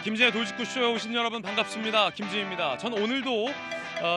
김진의 돌직구쇼에 오신 여러분 반갑습니다. 김진입니다. 전 오늘도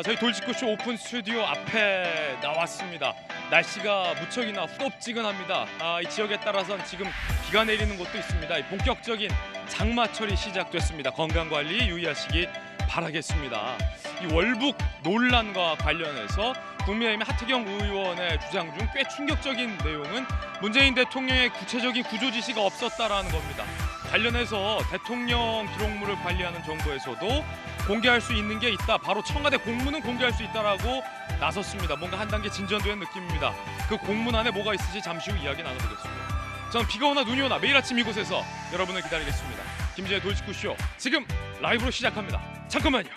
저희 돌직구쇼 오픈 스튜디오 앞에 나왔습니다. 날씨가 무척이나 후덥지근합니다. 이 지역에 따라서는 지금 비가 내리는 곳도 있습니다. 본격적인 장마철이 시작됐습니다. 건강관리 유의하시기 바라겠습니다. 이 월북 논란과 관련해서 국민의힘 하태경 의원의 주장 중 꽤 충격적인 내용은 문재인 대통령의 구체적인 구조 지시가 없었다라는 겁니다. 관련해서 대통령 기록물을 관리하는 정부에서도 공개할 수 있는 게 있다. 바로 청와대 공문은 공개할 수 있다라고 나섰습니다. 뭔가 한 단계 진전된 느낌입니다. 그 공문 안에 뭐가 있을지 잠시 후 이야기 나눠보겠습니다. 저는 비가 오나 눈이 오나 매일 아침 이곳에서 여러분을 기다리겠습니다. 김진의 돌직구쇼 지금 라이브로 시작합니다. 잠깐만요.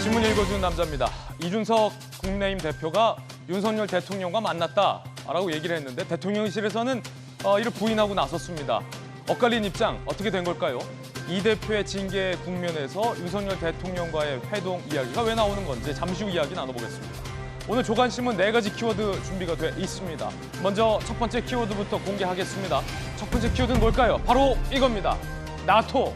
신문 읽어주는 남자입니다. 이준석 국민의힘 대표가 윤석열 대통령과 만났다라고 얘기를 했는데 대통령실에서는 이를 부인하고 나섰습니다. 엇갈린 입장 어떻게 된 걸까요? 이 대표의 징계 국면에서 윤석열 대통령과의 회동 이야기가 왜 나오는 건지 잠시 후 이야기 나눠보겠습니다. 오늘 조간신문 4가지 키워드 준비가 돼 있습니다. 먼저 첫 번째 키워드부터 공개하겠습니다. 첫 번째 키워드는 뭘까요? 바로 이겁니다. 나토.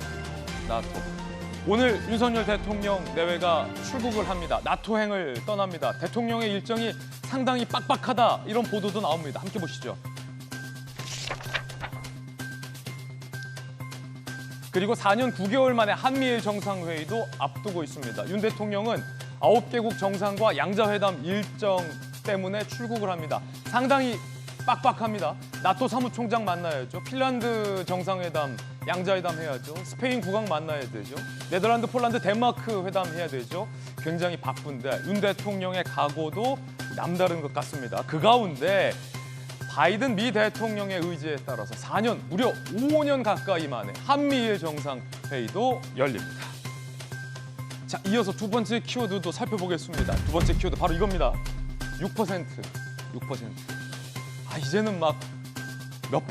오늘 윤석열 대통령 내외가 출국을 합니다. 나토행을 떠납니다. 대통령의 일정이 상당히 빡빡하다 이런 보도도 나옵니다. 함께 보시죠. 그리고 4년 9개월 만에 한미일 정상회의도 앞두고 있습니다. 윤 대통령은 9개국 정상과 양자회담 일정 때문에 출국을 합니다. 상당히 빡빡합니다. 나토 사무총장 만나야죠. 핀란드 정상회담, 양자회담 해야죠. 스페인 국왕 만나야 되죠. 네덜란드, 폴란드, 덴마크 회담 해야 되죠. 굉장히 바쁜데 윤 대통령의 각오도 남다른 것 같습니다. 그 가운데 바이든 미 대통령의 의지에 따라서 4년, 무려 5년 가까이 만에 한미일 정상회의도 열립니다. 자, 이어서 두 번째 키워드도 살펴보겠습니다. 두 번째 키워드 바로 이겁니다. 6%. 이제는 막 몇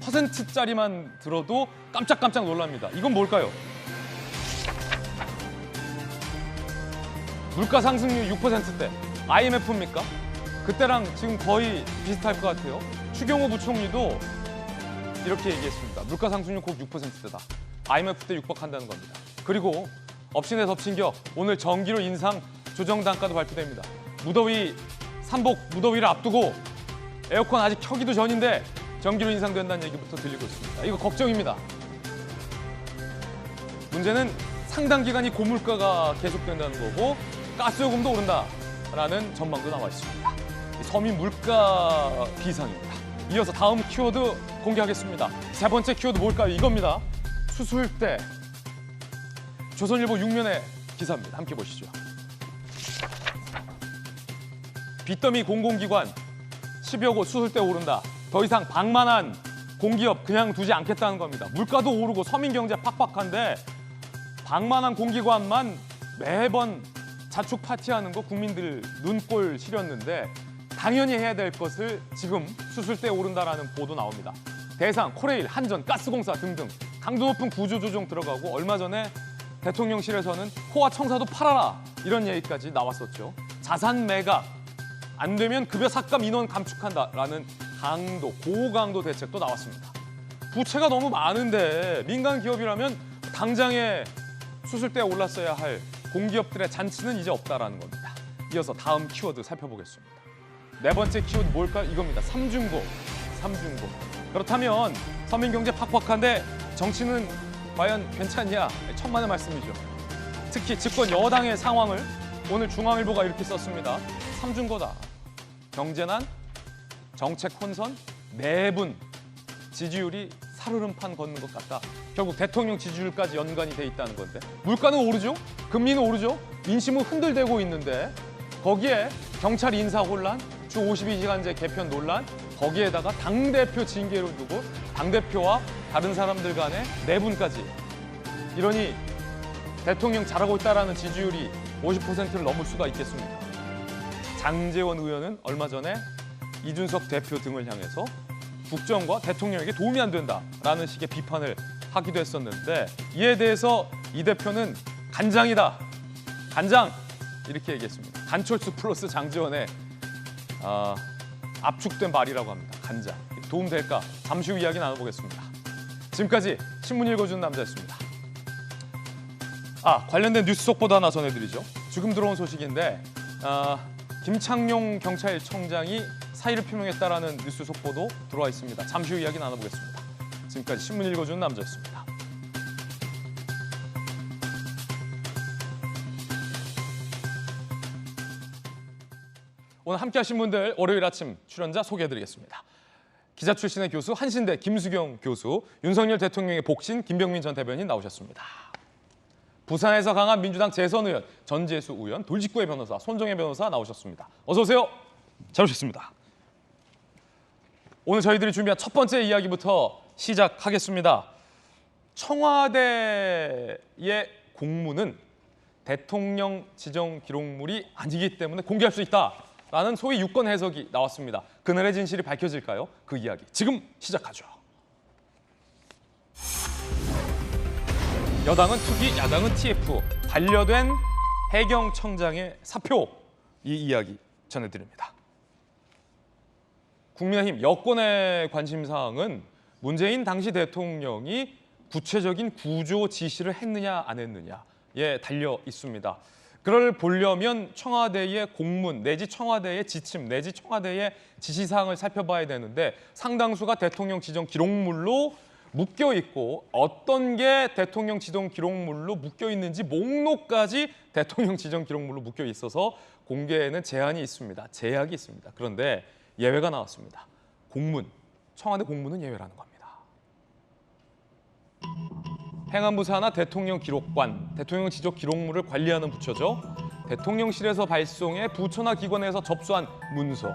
퍼센트짜리만 들어도 깜짝깜짝 놀랍니다. 이건 뭘까요? 물가 상승률 6%대 IMF입니까? 그때랑 지금 거의 비슷할 것 같아요. 추경호 부총리도 이렇게 얘기했습니다. 물가 상승률 곧 6%대다. IMF 때 육박한다는 겁니다. 그리고 엎신에 덮친 겨 오늘 전기료 인상 조정 단가도 발표됩니다. 무더위, 삼복 무더위를 앞두고 에어컨 아직 켜기도 전인데 전기료 인상된다는 얘기부터 들리고 있습니다. 이거 걱정입니다. 문제는 상당 기간 이 고물가가 계속된다는 거고 가스요금도 오른다라는 전망도 나와 있습니다. 서민 물가 비상입니다. 이어서 다음 키워드 공개하겠습니다. 세 번째 키워드 뭘까요? 이겁니다. 수술대. 조선일보 6면의 기사입니다. 함께 보시죠. 빚더미 공공기관 10여 곳 수술대 오른다. 더 이상 방만한 공기업 그냥 두지 않겠다는 겁니다. 물가도 오르고 서민 경제 팍팍한데 방만한 공기관만 매번 자축 파티하는 거 국민들 눈꼴 시렸는데 당연히 해야 될 것을 지금 수술대 오른다라는 보도 나옵니다. 대상, 코레일, 한전, 가스공사 등등 강도 높은 구조조정 들어가고 얼마 전에 대통령실에서는 호화 청사도 팔아라 이런 얘기까지 나왔었죠. 자산 매각 안 되면 급여 삭감 인원 감축한다라는 고강도 대책도 나왔습니다. 부채가 너무 많은데 민간 기업이라면 당장에 수술대에 올랐어야 할 공기업들의 잔치는 이제 없다라는 겁니다. 이어서 다음 키워드 살펴보겠습니다. 네 번째 키워드 뭘까요? 이겁니다. 삼중고. 그렇다면 서민 경제 팍팍한데 정치는 과연 괜찮냐? 천만의 말씀이죠. 특히 집권 여당의 상황을 오늘 중앙일보가 이렇게 썼습니다. 삼중고다. 경제난, 정책 혼선, 내분, 지지율이 살얼음판 걷는 것 같다. 결국 대통령 지지율까지 연관이 돼 있다는 건데 물가는 오르죠? 금리는 오르죠? 민심은 흔들대고 있는데 거기에 경찰 인사 혼란, 주 52시간제 개편 논란, 거기에다가 당대표 징계를 두고 당대표와 다른 사람들 간의 내분까지 이러니 대통령 잘하고 있다라는 지지율이 50%를 넘을 수가 있겠습니까? 장제원 의원은 얼마 전에 이준석 대표 등을 향해서 국정과 대통령에게 도움이 안 된다라는 식의 비판을 하기도 했었는데 이에 대해서 이 대표는 간장이다. 간장 이렇게 얘기했습니다. 간철수 플러스 장지원의 압축된 말이라고 합니다. 간장. 도움 될까? 잠시 후 이야기 나눠보겠습니다. 지금까지 신문 읽어주는 남자였습니다. 관련된 뉴스 속보도 하나 전해드리죠. 지금 들어온 소식인데 김창룡 경찰청장이 사의를 표명했다라는 뉴스 속보도 들어와 있습니다. 잠시 후 이야기 나눠보겠습니다. 지금까지 신문 읽어주는 남자였습니다. 오늘 함께하신 분들 월요일 아침 출연자 소개해드리겠습니다. 기자 출신의 교수 한신대 김수경 교수, 윤석열 대통령의 복신 김병민 전 대변인 나오셨습니다. 부산에서 강한 민주당 재선 의원 전재수 의원, 돌직구의 변호사 손정혜 변호사 나오셨습니다. 어서 오세요. 잘 오셨습니다. 오늘 저희들이 준비한 첫 번째 이야기부터 시작하겠습니다. 청와대의 공문은 대통령 지정 기록물이 아니기 때문에 공개할 수 있다라는 소위 유권 해석이 나왔습니다. 그날의 진실이 밝혀질까요? 그 이야기 지금 시작하죠. 여당은 투기, 야당은 TF, 반려된 해경청장의 사표, 이 이야기 전해드립니다. 국민의힘 여권의 관심사항은 문재인 당시 대통령이 구체적인 구조 지시를 했느냐 안 했느냐에 달려 있습니다. 그걸 보려면 청와대의 공문 내지 청와대의 지침 내지 청와대의 지시사항을 살펴봐야 되는데 상당수가 대통령 지정 기록물로 묶여 있고 어떤 게 대통령 지정 기록물로 묶여 있는지 목록까지 대통령 지정 기록물로 묶여 있어서 공개에는 제한이 있습니다. 제약이 있습니다. 그런데 예외가 나왔습니다. 공문, 청와대 공문은 예외라는 겁니다. 행안부 산하 대통령 기록관, 대통령 지적 기록물을 관리하는 부처죠. 대통령실에서 발송해 부처나 기관에서 접수한 문서,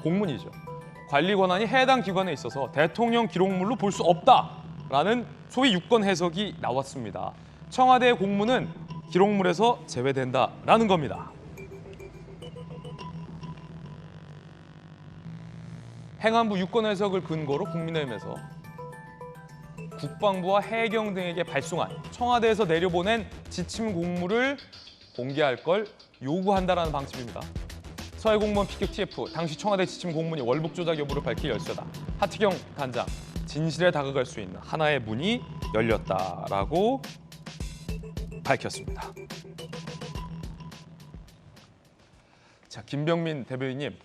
공문이죠. 관리 권한이 해당 기관에 있어서 대통령 기록물로 볼 수 없다라는 소위 유권 해석이 나왔습니다. 청와대의 공문은 기록물에서 제외된다라는 겁니다. 행안부 유권 해석을 근거로 국민의힘에서 국방부와 해경 등에게 발송한 청와대에서 내려보낸 지침 공문을 공개할 걸 요구한다라는 방침입니다. 서해 공무원 피격 TF, 당시 청와대 지침 공문이 월북 조작 여부를 밝힐 열쇠다. 하트경 단장, 진실에 다가갈 수 있는 하나의 문이 열렸다라고 밝혔습니다. 자, 김병민 대변인님,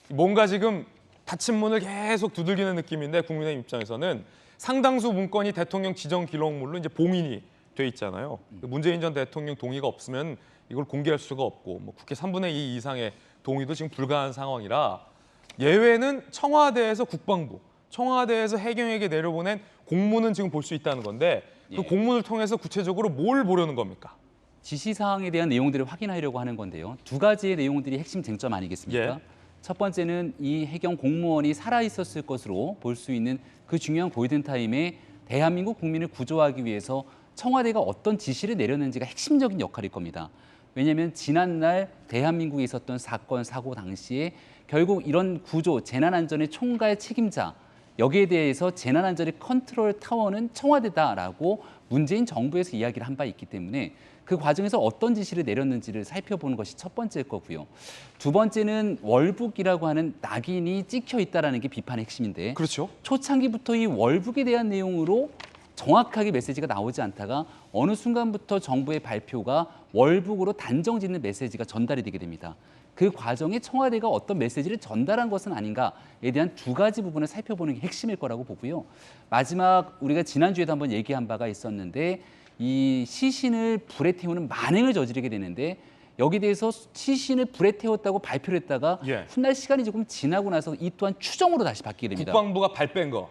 뭔가 지금 닫힌 문을 계속 두들기는 느낌인데 국민의힘 입장에서는 상당수 문건이 대통령 지정 기록물로 이제 봉인이 돼 있잖아요. 문재인 전 대통령 동의가 없으면 이걸 공개할 수가 없고 국회 3분의 2 이상의 동의도 지금 불가한 상황이라 예외는 청와대에서 국방부, 청와대에서 해경에게 내려보낸 공문은 지금 볼 수 있다는 건데 그 공문을 통해서 구체적으로 뭘 보려는 겁니까? 지시사항에 대한 내용들을 확인하려고 하는 건데요. 두 가지의 내용들이 핵심 쟁점 아니겠습니까? 첫 번째는 이 해경 공무원이 살아있었을 것으로 볼 수 있는 그 중요한 골든타임에 대한민국 국민을 구조하기 위해서 청와대가 어떤 지시를 내렸는지가 핵심적인 역할일 겁니다. 왜냐하면 지난날 대한민국에 있었던 사건, 사고 당시에 결국 이런 구조, 재난안전의 총괄 책임자, 여기에 대해서 재난안전의 컨트롤 타워는 청와대다라고 문재인 정부에서 이야기를 한 바 있기 때문에 그 과정에서 어떤 지시를 내렸는지를 살펴보는 것이 첫 번째일 거고요. 두 번째는 월북이라고 하는 낙인이 찍혀 있다는 게 비판의 핵심인데 그렇죠. 초창기부터 이 월북에 대한 내용으로 정확하게 메시지가 나오지 않다가 어느 순간부터 정부의 발표가 월북으로 단정 짓는 메시지가 전달이 되게 됩니다. 그 과정에 청와대가 어떤 메시지를 전달한 것은 아닌가에 대한 두 가지 부분을 살펴보는 게 핵심일 거라고 보고요. 마지막 우리가 지난주에도 한번 얘기한 바가 있었는데 이 시신을 불에 태우는 만행을 저지르게 되는데 여기에 대해서 시신을 불에 태웠다고 발표를 했다가 훗날 시간이 조금 지나고 나서 이 또한 추정으로 다시 바뀌게 됩니다. 국방부가 발 뺀 거.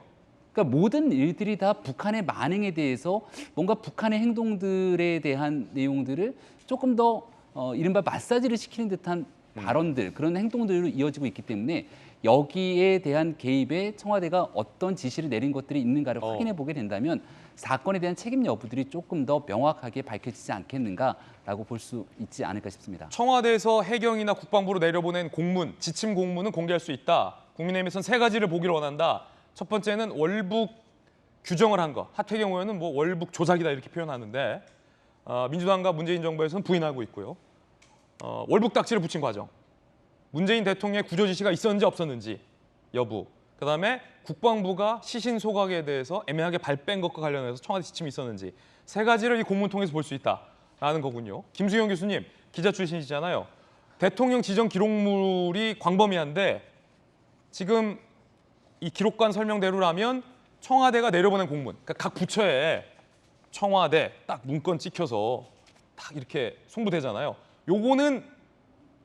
그러니까 모든 일들이 다 북한의 만행에 대해서 뭔가 북한의 행동들에 대한 내용들을 조금 더 이른바 마사지를 시키는 듯한 발언들, 그런 행동들로 이어지고 있기 때문에 여기에 대한 개입에 청와대가 어떤 지시를 내린 것들이 있는가를 확인해 보게 된다면 사건에 대한 책임 여부들이 조금 더 명확하게 밝혀지지 않겠는가라고 볼 수 있지 않을까 싶습니다. 청와대에서 해경이나 국방부로 내려보낸 공문, 지침 공문은 공개할 수 있다. 국민의힘에서는 세 가지를 보기를 원한다. 첫 번째는 월북 규정을 한 거. 하태경 의원은 뭐 월북 조작이다 이렇게 표현하는데 민주당과 문재인 정부에서는 부인하고 있고요. 월북딱지를 붙인 과정, 문재인 대통령의 구조 지시가 있었는지 없었는지 여부, 그다음에 국방부가 시신 소각에 대해서 애매하게 발 뺀 것과 관련해서 청와대 지침이 있었는지 세 가지를 이 공문 통해서 볼 수 있다라는 거군요. 김수영 교수님, 기자 출신이시잖아요. 대통령 지정 기록물이 광범위한데 지금 이 기록관 설명대로라면 청와대가 내려보낸 공문, 그러니까 각 부처에 청와대 딱 문건 찍혀서 딱 이렇게 송부되잖아요. 요거는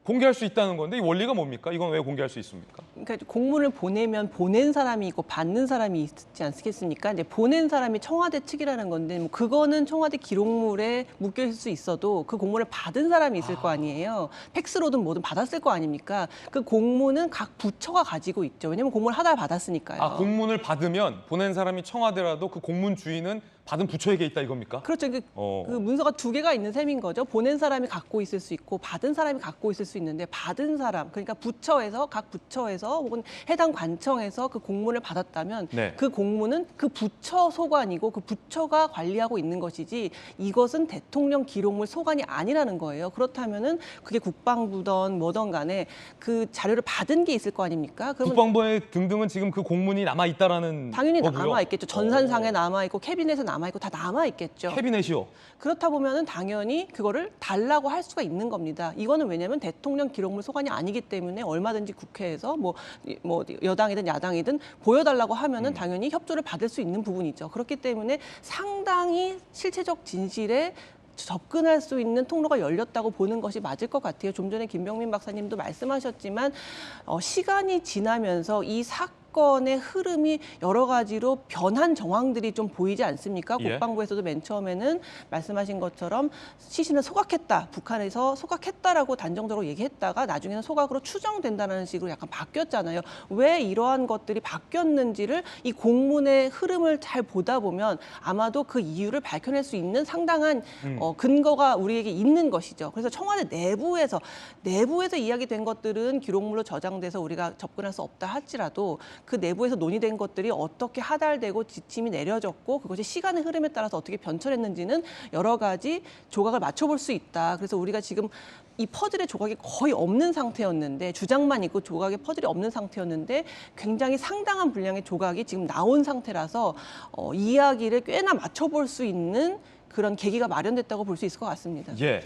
공개할 수 있다는 건데 이 원리가 뭡니까? 이건 왜 공개할 수 있습니까? 그러니까 공문을 보내면 보낸 사람이 있고 받는 사람이 있지 않겠습니까? 이제 보낸 사람이 청와대 측이라는 건데 뭐 그거는 청와대 기록물에 묶여 있을 수 있어도 그 공문을 받은 사람이 있을 거 아니에요. 팩스로든 뭐든 받았을 거 아닙니까? 그 공문은 각 부처가 가지고 있죠. 왜냐면 공문을 하달 받았으니까요. 공문을 받으면 보낸 사람이 청와대라도 그 공문 주인은 받은 부처에게 있다 이겁니까? 그렇죠. 그 문서가 두 개가 있는 셈인 거죠. 보낸 사람이 갖고 있을 수 있고 받은 사람이 갖고 있을 수 있는데 받은 사람, 그러니까 부처에서 각 부처에서 혹은 해당 관청에서 그 공문을 받았다면 네. 그 공문은 그 부처 소관이고 그 부처가 관리하고 있는 것이지 이것은 대통령 기록물 소관이 아니라는 거예요. 그렇다면은 그게 국방부든 뭐든 간에 그 자료를 받은 게 있을 거 아닙니까? 그러면 국방부에 등등은 지금 그 공문이 남아 있다라는 당연히 거고요. 남아 있겠죠. 전산상에 남아 있고 캐비넷에 남아 있고 다 남아 있겠죠. 캐비넷이요. 그렇다 보면은 당연히 그거를 달라고 할 수가 있는 겁니다. 이거는 왜냐하면 대통령 기록물 소관이 아니기 때문에 얼마든지 국회에서 뭐 여당이든 야당이든 보여달라고 하면은 당연히 협조를 받을 수 있는 부분이죠. 그렇기 때문에 상당히 실체적 진실에 접근할 수 있는 통로가 열렸다고 보는 것이 맞을 것 같아요. 좀 전에 김병민 박사님도 말씀하셨지만 시간이 지나면서 이 사건의 흐름이 여러 가지로 변한 정황들이 좀 보이지 않습니까? 예. 국방부에서도 맨 처음에는 말씀하신 것처럼 시신을 소각했다, 북한에서 소각했다라고 단정적으로 얘기했다가 나중에는 소각으로 추정된다는 식으로 약간 바뀌었잖아요. 왜 이러한 것들이 바뀌었는지를 이 공문의 흐름을 잘 보다 보면 아마도 그 이유를 밝혀낼 수 있는 상당한 근거가 우리에게 있는 것이죠. 그래서 청와대 내부에서 이야기된 것들은 기록물로 저장돼서 우리가 접근할 수 없다 할지라도 그 내부에서 논의된 것들이 어떻게 하달되고 지침이 내려졌고 그것이 시간의 흐름에 따라서 어떻게 변천했는지는 여러 가지 조각을 맞춰볼 수 있다. 그래서 우리가 지금 이 퍼즐의 조각이 거의 없는 상태였는데 주장만 있고 조각의 퍼즐이 없는 상태였는데 굉장히 상당한 분량의 조각이 지금 나온 상태라서 이야기를 꽤나 맞춰볼 수 있는 그런 계기가 마련됐다고 볼 수 있을 것 같습니다. 예,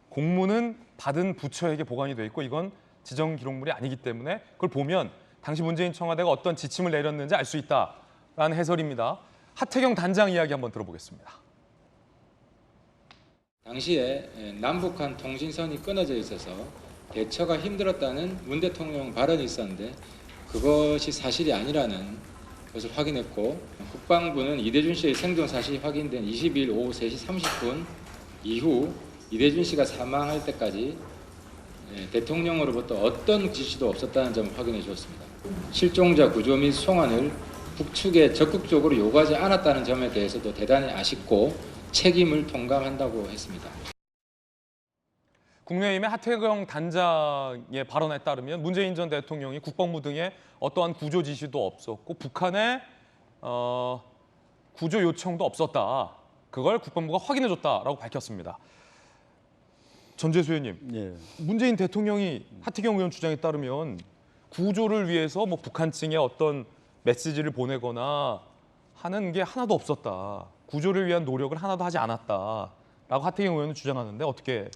공문은 받은 부처에게 보관이 돼 있고 이건 지정 기록물이 아니기 때문에 그걸 보면 당시 문재인 청와대가 어떤 지침을 내렸는지 알 수 있다라는 해설입니다. 하태경 단장 이야기 한번 들어보겠습니다. 당시에 남북한 통신선이 끊어져 있어서 대처가 힘들었다는 문 대통령 발언이 있었는데 그것이 사실이 아니라는 것을 확인했고 국방부는 이대준 씨의 생존 사실이 확인된 22일 오후 3시 30분 이후 이대준 씨가 사망할 때까지 대통령으로부터 어떤 지시도 없었다는 점을 확인해 주었습니다. 실종자 구조 및 송환을 북측에 적극적으로 요구하지 않았다는 점에 대해서도 대단히 아쉽고 책임을 통감한다고 했습니다. 국민의힘의 하태경 단장의 발언에 따르면 문재인 전 대통령이 국방부 등에 어떠한 구조 지시도 없었고 북한의 구조 요청도 없었다. 그걸 국방부가 확인해줬다라고 밝혔습니다. 전재수 의원님, 예. 문재인 대통령이 하태경 의원 주장에 따르면 구조를 위해서 뭐 북한 측에 어떤 메시지를 보내거나 하는 게 하나도 없었다. 구조를 위한 노력을 하나도 하지 않았다라고 하태경 의원은 주장하는데 어떻게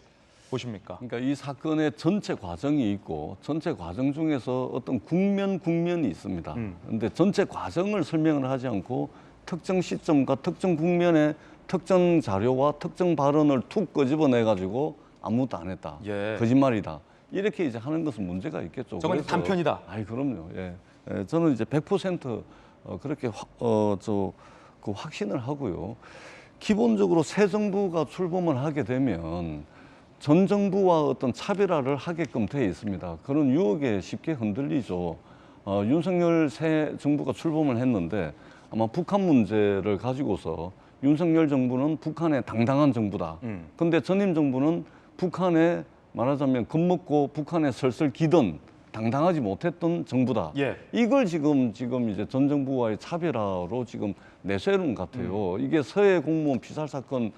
보십니까? 그러니까 이 사건의 전체 과정이 있고 전체 과정 중에서 어떤 국면이 있습니다. 그런데 전체 과정을 설명을 하지 않고 특정 시점과 특정 국면의 특정 자료와 특정 발언을 툭 끄집어내 가지고 아무것도 안 했다. 예. 거짓말이다. 이렇게 이제 하는 것은 문제가 있겠죠. 저건 그래서- 단편이다. 아이 그럼요. 예. 저는 이제 100% 그렇게 확신을 하고요. 기본적으로 새 정부가 출범을 하게 되면 전 정부와 어떤 차별화를 하게끔 되어 있습니다. 그런 유혹에 쉽게 흔들리죠. 윤석열 새 정부가 출범을 했는데 아마 북한 문제를 가지고서 윤석열 정부는 북한의 당당한 정부다. 근데 전임 정부는 북한에 말하자면 겁먹고 북한에 설설 기던 당당하지 못했던 정부다. 예. 이걸 지금 이제 전 정부와의 차별화로 지금 내세우는 것 같아요. 이게 서해 공무원 피살 사건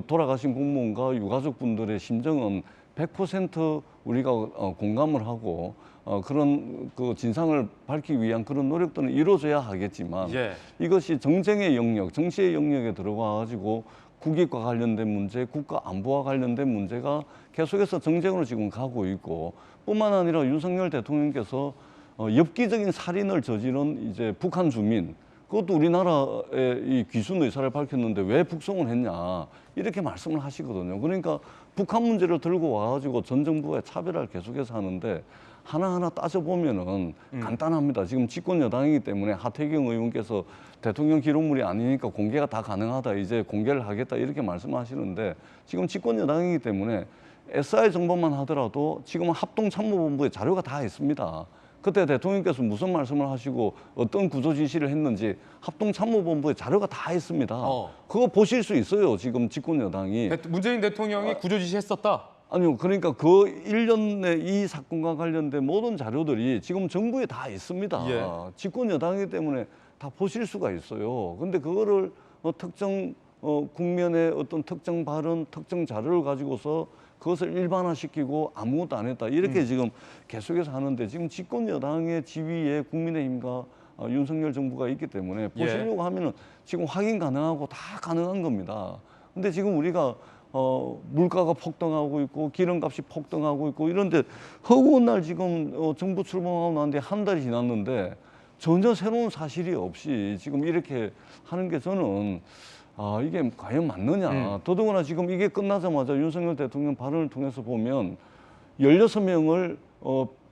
돌아가신 공무원과 유가족분들의 심정은 100% 우리가 공감을 하고 그런 그 진상을 밝히기 위한 그런 노력들은 이루어져야 하겠지만 예. 이것이 정쟁의 영역, 정치의 영역에 들어가 가지고 국익과 관련된 문제, 국가 안보와 관련된 문제가 계속해서 정쟁으로 지금 가고 있고 뿐만 아니라 윤석열 대통령께서 엽기적인 살인을 저지른 이제 북한 주민 그것도 우리나라의 이 귀순 의사를 밝혔는데 왜 북송을 했냐 이렇게 말씀을 하시거든요. 그러니까 북한 문제를 들고 와가지고 전 정부의 차별화를 계속해서 하는데 하나하나 따져보면은 간단합니다. 지금 집권 여당이기 때문에 하태경 의원께서 대통령 기록물이 아니니까 공개가 다 가능하다. 이제 공개를 하겠다. 이렇게 말씀하시는데 지금 집권 여당이기 때문에 SI 정보만 하더라도 지금은 합동참모본부에 자료가 다 있습니다. 그때 대통령께서 무슨 말씀을 하시고 어떤 구조 지시를 했는지 합동참모본부에 자료가 다 있습니다. 그거 보실 수 있어요. 지금 집권 여당이. 문재인 대통령이 구조 지시했었다. 아니요. 그러니까 그 일년 내 이 사건과 관련된 모든 자료들이 지금 정부에 다 있습니다. 예. 집권 여당이기 때문에 다 보실 수가 있어요. 근데 그거를 특정 국면의 어떤 특정 발언, 특정 자료를 가지고서 그것을 일반화시키고 아무것도 안 했다. 이렇게 지금 계속해서 하는데 지금 집권 여당의 지위에 국민의힘과 윤석열 정부가 있기 때문에 보시려고 하면은 지금 확인 가능하고 다 가능한 겁니다. 근데 지금 우리가 물가가 폭등하고 있고 기름값이 폭등하고 있고 이런데 허구한 날 지금 정부 출범하고 나는데 한 달이 지났는데 전혀 새로운 사실이 없이 지금 이렇게 하는 게 저는 이게 과연 맞느냐. 더더구나 지금 이게 끝나자마자 윤석열 대통령 발언을 통해서 보면 16명을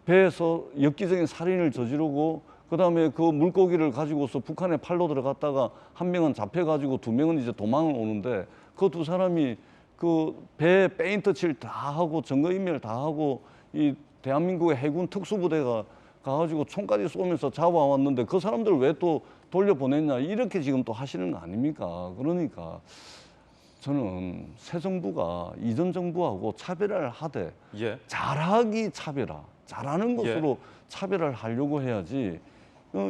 배에서 엽기적인 살인을 저지르고 그다음에 그 물고기를 가지고서 북한에 팔로 들어갔다가 한 명은 잡혀가지고 2명은 이제 도망을 오는데 그 두 사람이 그 배에 페인트 칠 다 하고 증거인멸 다 하고 이 대한민국의 해군 특수부대가 가가지고 총까지 쏘면서 잡아왔는데 그 사람들 왜 또 돌려보냈냐 이렇게 지금 또 하시는 거 아닙니까? 그러니까 저는 새 정부가 이전 정부하고 차별화를 하되 잘하기 차별화, 잘하는 것으로 차별화를 하려고 해야지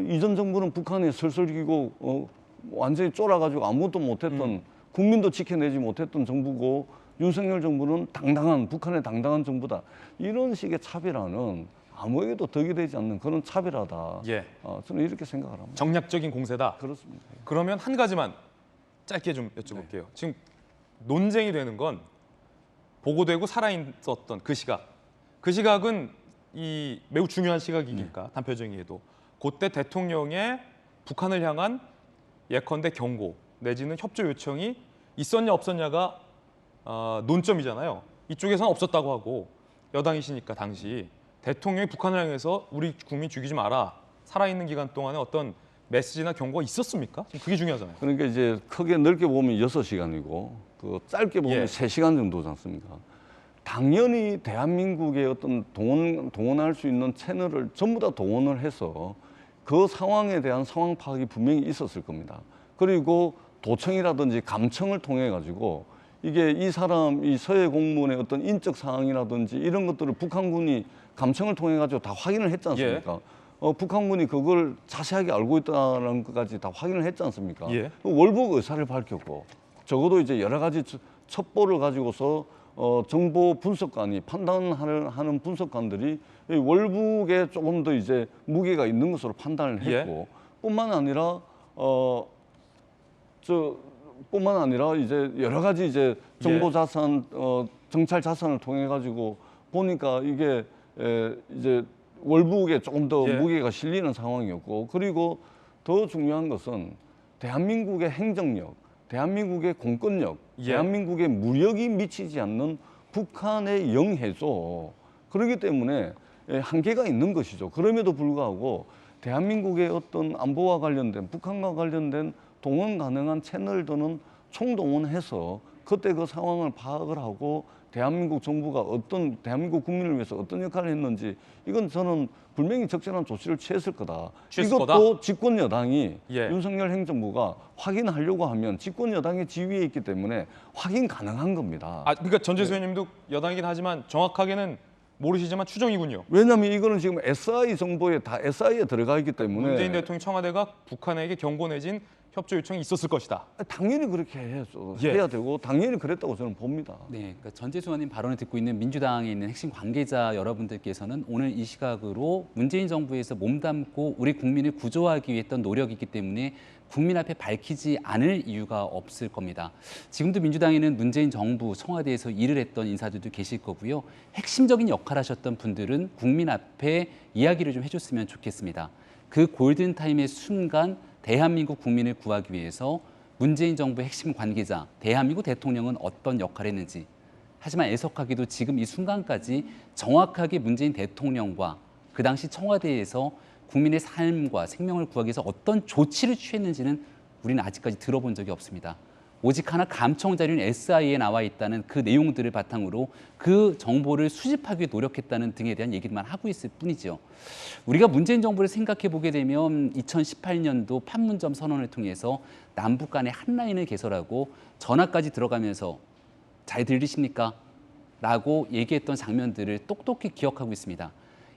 이전 정부는 북한에 설설기고 완전히 쫄아가지고 아무것도 못했던 국민도 지켜내지 못했던 정부고 윤석열 정부는 당당한 북한의 당당한 정부다. 이런 식의 차별화는 아무에게도 덕이 되지 않는 그런 차별화다. 저는 이렇게 생각을 합니다. 정략적인 공세다. 그렇습니다. 그러면 한 가지만 짧게 좀 여쭤볼게요. 지금 논쟁이 되는 건 보고되고 살아있었던 그 시각. 그 시각은 이 매우 중요한 시각이니까 단표정의에도 그때 대통령의 북한을 향한 예컨대 경고 내지는 협조 요청이 있었냐 없었냐가 논점이잖아요. 이쪽에서는 없었다고 하고 여당이시니까 당시 대통령이 북한을 향해서 우리 국민 죽이지 마라. 살아있는 기간 동안에 어떤 메시지나 경고가 있었습니까? 지금 그게 중요하잖아요. 그러니까 이제 크게 넓게 보면 6시간이고 그 짧게 보면 3시간 정도지 않습니까? 당연히 대한민국의 어떤 동원할 수 있는 채널을 전부 다 동원을 해서 그 상황에 대한 상황 파악이 분명히 있었을 겁니다. 그리고 도청이라든지 감청을 통해 가지고 이게 이 사람 이 서해 공무원의 어떤 인적 사항이라든지 이런 것들을 북한군이 감청을 통해 가지고 다 확인을 했지 않습니까? 북한군이 그걸 자세하게 알고 있다는 것까지 다 확인을 했지 않습니까? 월북 의사를 밝혔고 적어도 이제 여러 가지 첩보를 가지고서 정보 분석관이 판단하는 분석관들이 월북에 조금 더 이제 무게가 있는 것으로 판단을 했고 뿐만 아니라 뿐만 아니라 이제 여러 가지 이제 정보 자산, 정찰 자산을 통해 가지고 보니까 이게 이제 월북에 조금 더 무게가 실리는 상황이었고 그리고 더 중요한 것은 대한민국의 행정력, 대한민국의 공권력, 대한민국의 무력이 미치지 않는 북한의 영해죠. 그렇기 때문에 한계가 있는 것이죠. 그럼에도 불구하고 대한민국의 어떤 안보와 관련된 북한과 관련된 동원 가능한 채널들은 총동원해서 그때 그 상황을 파악을 하고 대한민국 정부가 대한민국 국민을 위해서 어떤 역할을 했는지 이건 저는 분명히 적절한 조치를 취했을 거다. 이것도 집권 여당이 윤석열 행정부가 확인하려고 하면 집권 여당의 지위에 있기 때문에 확인 가능한 겁니다. 그러니까 전재수 의원님도 여당이긴 하지만 정확하게는 모르시지만 추정이군요. 왜냐하면 이거는 지금 SI 정보에 다 SI에 들어가 있기 때문에 문재인 대통령 청와대가 북한에게 경고 내진 협조 요청이 있었을 것이다. 당연히 그렇게 예. 해야 되고 당연히 그랬다고 저는 봅니다. 네, 그러니까 전재수 의원님 발언을 듣고 있는 민주당에 있는 핵심 관계자 여러분들께서는 오늘 이 시각으로 문재인 정부에서 몸담고 우리 국민을 구조하기 위해 했던 노력이기 때문에 국민 앞에 밝히지 않을 이유가 없을 겁니다. 지금도 민주당에는 문재인 정부 청와대에서 일을 했던 인사들도 계실 거고요. 핵심적인 역할을 하셨던 분들은 국민 앞에 이야기를 좀 해줬으면 좋겠습니다. 그 골든타임의 순간 대한민국 국민을 구하기 위해서 문재인 정부의 핵심 관계자, 대한민국 대통령은 어떤 역할을 했는지, 하지만 애석하게도 지금 이 순간까지 정확하게 문재인 대통령과 그 당시 청와대에서 국민의 삶과 생명을 구하기 위해서 어떤 조치를 취했는지는 우리는 아직까지 들어본 적이 없습니다. 오직 하나 감청 자료인 SI에 나와 있다는 그 내용들을 바탕으로 그 정보를 수집하기 위해 노력했다는 등에 대한 얘기만 하고 있을 뿐이죠. 우리가 문재인 정부를 생각해 보게 되면 2018년도 판문점 선언을 통해서 남북 간의 한라인을 개설하고 전화까지 들어가면서 잘 들리십니까? 라고 얘기했던 장면들을 똑똑히 기억하고 있습니다.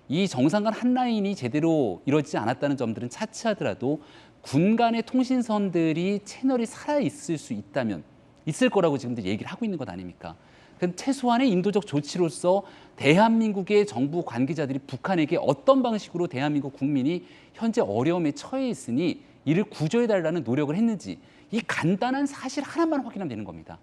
이 정상 간 한라인이 제대로 이루어지지 않았다는 점들은 차치하더라도 군 간의 통신선들이 채널이 살아있을 수 있다면 있을 거라고 지금도 얘기를 하고 있는 것 아닙니까? 그럼 최소한의 인도적 조치로서 대한민국의 정부 관계자들이 북한에게 어떤 방식으로 대한민국 국민이 현재 어려움에 처해 있으니 이를 구조해달라는 노력을 했는지 이 간단한 사실 하나만 확인하면 되는 겁니다.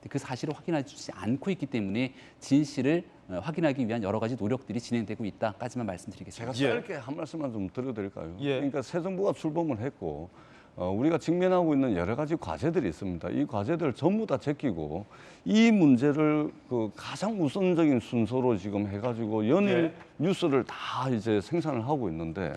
그 사실을 확인하지 않고 있기 때문에 진실을 확인하기 위한 여러 가지 노력들이 진행되고 있다까지만 말씀드리겠습니다. 제가 짧게 한 말씀만 좀 드려도 될까요? 예. 그러니까 새 정부가 출범을 했고 우리가 직면하고 있는 여러 가지 과제들이 있습니다. 이 과제들 전부 다 제끼고 이 문제를 그 가장 우선적인 순서로 지금 해가지고 연일 뉴스를 다 이제 생산을 하고 있는데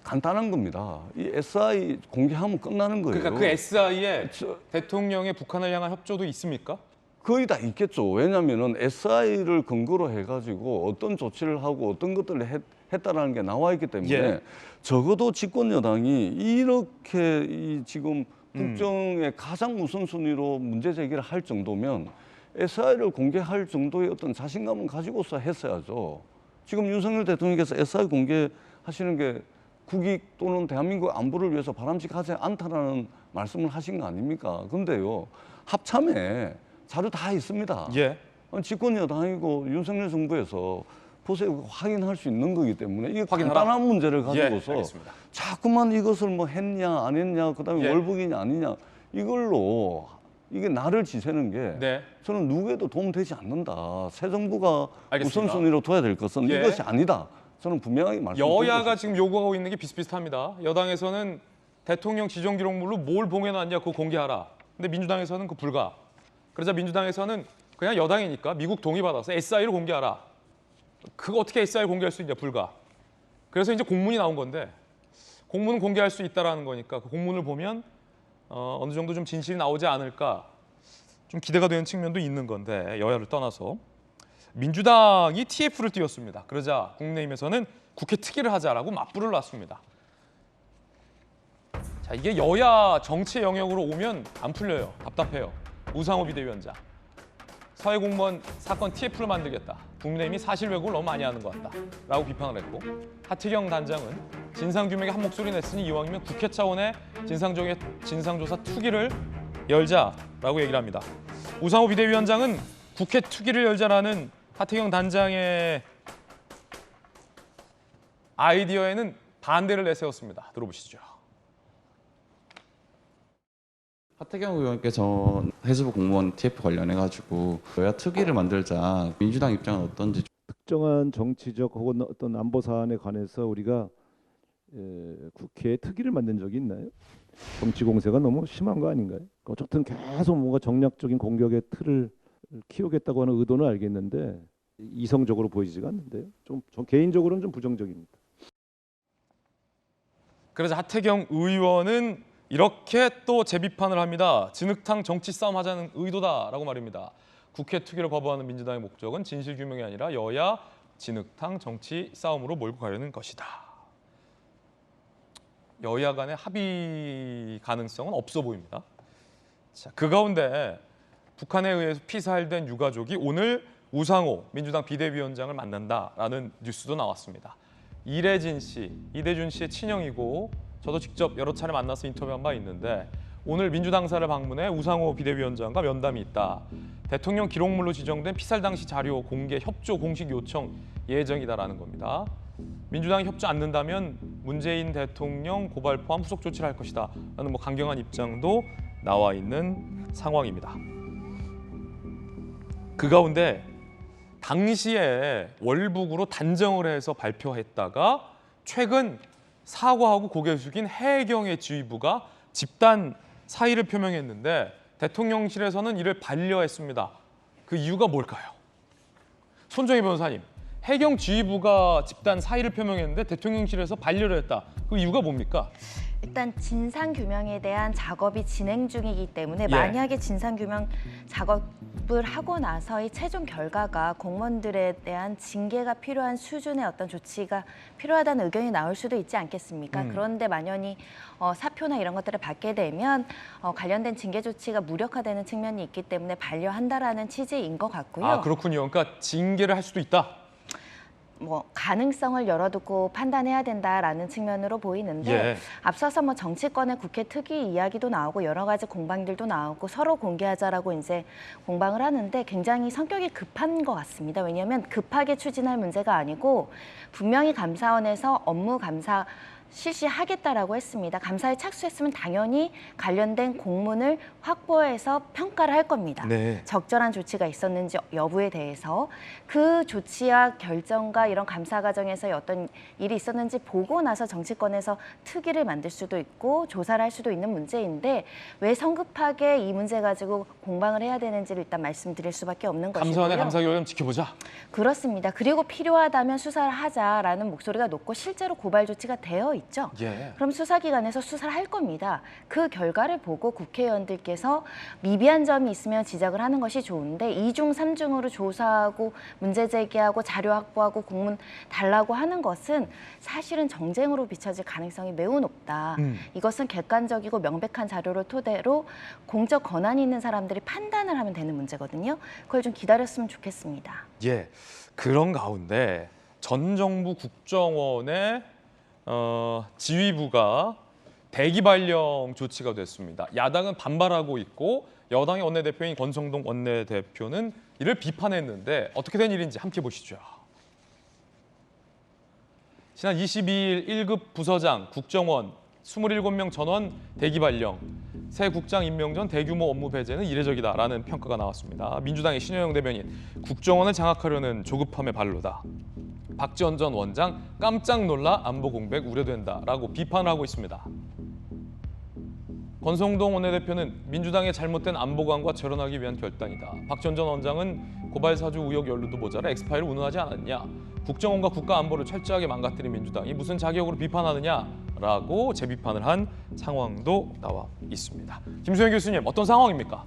간단한 겁니다. 이 SI 공개하면 끝나는 거예요. 그러니까 그 SI에 대통령의 북한을 향한 협조도 있습니까? 거의 다 있겠죠. 왜냐하면은 SI를 근거로 해가지고 어떤 조치를 하고 어떤 것들을 했다라는 게 나와 있기 때문에 예. 적어도 집권 여당이 이렇게 이 지금 국정의 가장 우선순위로 문제 제기를 할 정도면 SI를 공개할 정도의 어떤 자신감을 가지고서 했어야죠. 지금 윤석열 대통령께서 SI 공개하시는 게 국익 또는 대한민국 안보를 위해서 바람직하지 않다라는 말씀을 하신 거 아닙니까? 근데요, 합참에 자료 다 있습니다. 예. 집권 여당이고 윤석열 정부에서 보세요, 확인할 수 있는 거기 때문에 이게 확인하라. 간단한 문제를 가지고서 알겠습니다. 자꾸만 이것을 뭐 했냐 안 했냐 그다음에 예. 월북이냐 아니냐 이걸로 이게 나를 지새는 게 네. 저는 누구에도 도움되지 않는다. 새 정부가 알겠습니다. 우선순위로 둬야 될 것은 예. 이것이 아니다. 저는 분명하게 말씀드리고 여야가 지금 요구하고 있는 게 비슷비슷합니다. 여당에서는 대통령 지정 기록물로 뭘 봉해놨냐 그거 공개하라. 근데 민주당에서는 그 불가. 그러자 민주당에서는 그냥 여당이니까 미국 동의받아서 SI를 공개하라. 그거 어떻게 SI를 공개할 수 있냐 불가. 그래서 이제 공문이 나온 건데 공문은 공개할 수 있다라는 거니까 그 공문을 보면 어느 정도 좀 진실이 나오지 않을까 좀 기대가 되는 측면도 있는 건데 여야를 떠나서 민주당이 TF를 띄웠습니다. 그러자 국민의힘에서는 국회 특위를 하자라고 맞불을 놨습니다. 자, 이게 여야 정치 영역으로 오면 안 풀려요. 답답해요. 우상호 비대위원장. 사회공무원 사건 TF를 만들겠다. 국민의힘이 사실 왜곡을 너무 많이 하는 것 같다라고 비판을 했고 하태경 단장은 진상규명에 한 목소리 냈으니 이왕이면 국회 차원의 진상조사 특위를 열자라고 얘기를 합니다. 우상호 비대위원장은 국회 특위를 열자라는 하태경 단장의 아이디어에는 반대를 내세웠습니다. 들어보시죠. 하태경 의원께서 해수부 공무원 TF 관련해가지고 여야 특위를 만들자 민주당 입장은 어떤지 특정한 정치적 혹은 어떤 안보 사안에 관해서 우리가 국회에 특위를 만든 적이 있나요? 정치 공세가 너무 심한 거 아닌가요? 어쨌든 계속 뭔가 정략적인 공격의 틀을 키우겠다고 하는 의도는 알겠는데 이성적으로 보이지가 않는데요. 전 개인적으로는 좀 부정적입니다. 그래서 하태경 의원은 이렇게 또 재비판을 합니다. 진흙탕 정치 싸움 하자는 의도다라고 말입니다. 국회 특위를 거부하는 민주당의 목적은 진실규명이 아니라 여야 진흙탕 정치 싸움으로 몰고 가려는 것이다. 여야 간의 합의 가능성은 없어 보입니다. 자, 그 가운데 북한에 의해서 피살된 유가족이 오늘 우상호 민주당 비대위원장을 만난다라는 뉴스도 나왔습니다. 이대준 씨의 친형이고 저도 직접 여러 차례 만나서 인터뷰한 바 있는데 오늘 민주당사를 방문해 우상호 비대위원장과 면담이 있다. 대통령 기록물로 지정된 피살 당시 자료 공개 협조 공식 요청 예정이다라는 겁니다. 민주당이 협조 않는다면 문재인 대통령 고발 포함 후속 조치를 할 것이다 라는 강경한 입장도 나와 있는 상황입니다. 그 가운데 당시에 월북으로 단정을 해서 발표했다가 최근 사과하고 고개 숙인 해경의 지휘부가 집단 사의를 표명했는데 대통령실에서는 이를 반려했습니다. 그 이유가 뭘까요? 손정희 변호사님, 해경 지휘부가 집단 사의를 표명했는데 대통령실에서 반려를 했다. 그 이유가 뭡니까? 일단 진상규명에 대한 작업이 진행 중이기 때문에 예. 만약에 진상규명 작업을 하고 나서의 최종 결과가 공무원들에 대한 징계가 필요한 수준의 어떤 조치가 필요하다는 의견이 나올 수도 있지 않겠습니까? 그런데 만연히 사표나 이런 것들을 받게 되면 관련된 징계 조치가 무력화되는 측면이 있기 때문에 반려한다라는 취지인 것 같고요. 아, 그렇군요. 그러니까 징계를 할 수도 있다. 뭐 가능성을 열어두고 판단해야 된다라는 측면으로 보이는데 예. 앞서서 뭐 정치권의 국회 특위 이야기도 나오고 여러 가지 공방들도 나오고 서로 공개하자라고 이제 공방을 하는데 굉장히 성격이 급한 것 같습니다. 왜냐하면 급하게 추진할 문제가 아니고 분명히 감사원에서 업무 감사 실시하겠다라고 했습니다. 감사에 착수했으면 당연히 관련된 공문을 확보해서 평가를 할 겁니다. 네. 적절한 조치가 있었는지 여부에 대해서 그 조치와 결정과 이런 감사 과정에서의 어떤 일이 있었는지 보고 나서 정치권에서 특위를 만들 수도 있고 조사를 할 수도 있는 문제인데 왜 성급하게 이 문제 가지고 공방을 해야 되는지를 일단 말씀드릴 수밖에 없는 것이고요. 감사원의 감사 결과 좀 지켜보자. 그렇습니다. 그리고 필요하다면 수사를 하자라는 목소리가 높고 실제로 고발 조치가 되어 있죠. 예. 그럼 수사기관에서 수사를 할 겁니다. 그 결과를 보고 국회의원들께서 미비한 점이 있으면 지적을 하는 것이 좋은데 2중, 3중으로 조사하고 문제 제기하고 자료 확보하고 공문 달라고 하는 것은 사실은 정쟁으로 비춰질 가능성이 매우 높다. 이것은 객관적이고 명백한 자료를 토대로 공적 권한이 있는 사람들이 판단을 하면 되는 문제거든요. 그걸 좀 기다렸으면 좋겠습니다. 예. 그런 가운데 전 정부 국정원의 지휘부가 대기 발령 조치가 됐습니다. 야당은 반발하고 있고 여당의 원내대표인 권성동 원내대표는 이를 비판했는데 어떻게 된 일인지 함께 보시죠. 지난 22일 1급 부서장 국정원 27명 전원 대기 발령. 새 국장 임명 전 대규모 업무 배제는 이례적이다라는 평가가 나왔습니다. 민주당의 신효영 대변인, 국정원을 장악하려는 조급함의 발로다. 박지원 전 원장 깜짝 놀라 안보 공백 우려된다라고 비판하고 있습니다. 권성동 원내대표는 민주당의 잘못된 안보관과 절연하기 위한 결단이다. 박지원 전 원장은 고발 사주 의혹 연루도 모자라 엑스파일을 운운하지 않았냐. 국정원과 국가 안보를 철저하게 망가뜨린 민주당이 무슨 자격으로 비판하느냐라고 재비판을 한 상황도 나와 있습니다. 김수영 교수님, 어떤 상황입니까?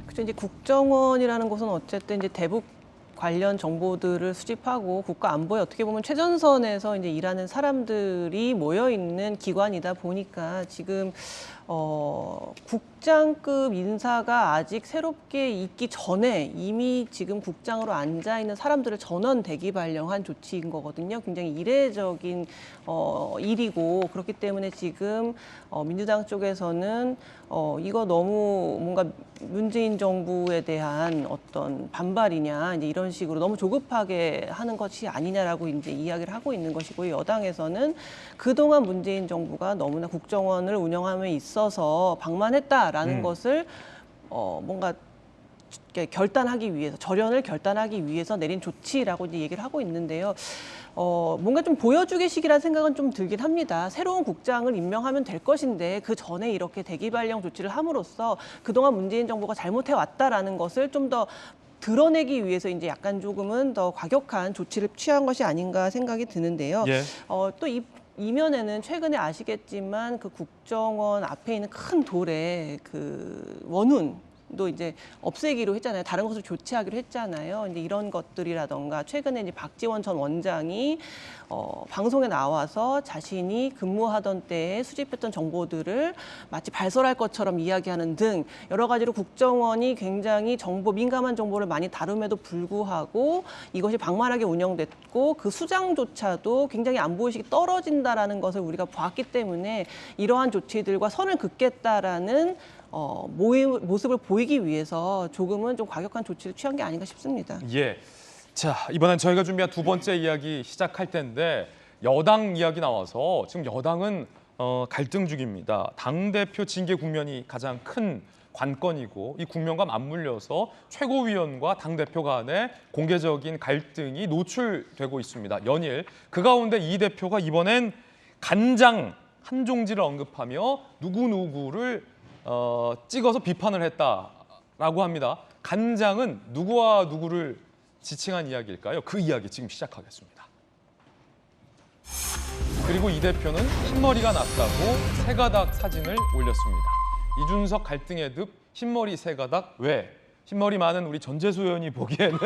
그렇죠. 이제 국정원이라는 곳은 어쨌든 이제 대북 관련 정보들을 수집하고 국가 안보에 어떻게 보면 최전선에서 이제 일하는 사람들이 모여 있는 기관이다 보니까 지금 국장급 인사가 아직 새롭게 있기 전에 이미 지금 국장으로 앉아 있는 사람들을 전원 대기 발령한 조치인 거거든요. 굉장히 이례적인 일이고 그렇기 때문에 지금 민주당 쪽에서는 이거 너무 뭔가 문재인 정부에 대한 어떤 반발이냐 이제 이런 식으로 너무 조급하게 하는 것이 아니냐라고 이제 이야기를 하고 있는 것이고요. 여당에서는 그동안 문재인 정부가 너무나 국정원을 운영함에 있어서 방만했다라는 것을 뭔가 결단하기 위해서 절연을 결단하기 위해서 내린 조치라고 이제 얘기를 하고 있는데요. 뭔가 좀 보여주기 식이라는 생각은 좀 들긴 합니다. 새로운 국장을 임명하면 될 것인데 그 전에 이렇게 대기 발령 조치를 함으로써 그동안 문재인 정부가 잘못해 왔다라는 것을 좀 더 드러내기 위해서 이제 약간 조금은 더 과격한 조치를 취한 것이 아닌가 생각이 드는데요. 예. 또 이면에는 최근에 아시겠지만 그 국정원 앞에 있는 큰 돌에 그 원훈도 이제 없애기로 했잖아요. 다른 것을 교체하기로 했잖아요. 이제 이런 것들이라던가 최근에 이제 박지원 전 원장이 방송에 나와서 자신이 근무하던 때에 수집했던 정보들을 마치 발설할 것처럼 이야기하는 등 여러 가지로 국정원이 굉장히 민감한 정보를 많이 다룸에도 불구하고 이것이 방만하게 운영됐고 그 수장조차도 굉장히 안보의식이 떨어진다라는 것을 우리가 봤기 때문에 이러한 조치들과 선을 긋겠다라는 모습을 보이기 위해서 조금은 좀 과격한 조치를 취한 게 아닌가 싶습니다. 예. 자, 이번엔 저희가 준비한 두 번째 이야기 시작할 텐데 여당 이야기 나와서 지금 여당은 갈등 중입니다. 당대표 징계 국면이 가장 큰 관건이고 이 국면과 맞물려서 최고위원과 당대표 간의 공개적인 갈등이 노출되고 있습니다. 연일 그 가운데 이 대표가 이번엔 간장 한 종지를 언급하며 누구누구를 찍어서 비판을 했다라고 합니다. 간장은 누구와 누구를 지칭한 이야기일까요? 그 이야기 지금 시작하겠습니다. 그리고 이 대표는 흰머리가 났다고 새가닥 사진을 올렸습니다. 이준석 갈등의 늪 흰머리 새가닥 왜? 흰머리 많은 우리 전재수 의원이 보기에는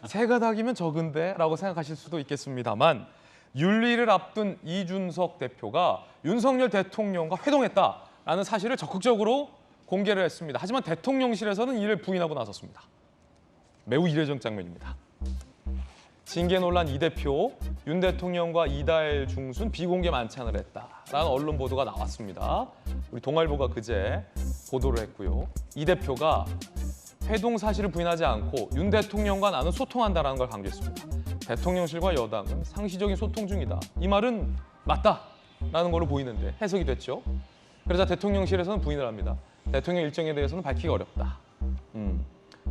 새가닥이면 적은데 라고 생각하실 수도 있겠습니다만 윤리를 앞둔 이준석 대표가 윤석열 대통령과 회동했다라는 사실을 적극적으로 공개를 했습니다. 하지만 대통령실에서는 이를 부인하고 나섰습니다. 매우 이례적 장면입니다. 징계 논란 이 대표, 윤 대통령과 이달 중순 비공개 만찬을 했다라는 언론 보도가 나왔습니다. 우리 동아일보가 그제 보도를 했고요. 이 대표가 회동 사실을 부인하지 않고 윤 대통령과 나는 소통한다라는 걸 강조했습니다. 대통령실과 여당은 상시적인 소통 중이다. 이 말은 맞다라는 걸로 보이는데 해석이 됐죠. 그러자 대통령실에서는 부인을 합니다. 대통령 일정에 대해서는 밝히기 어렵다.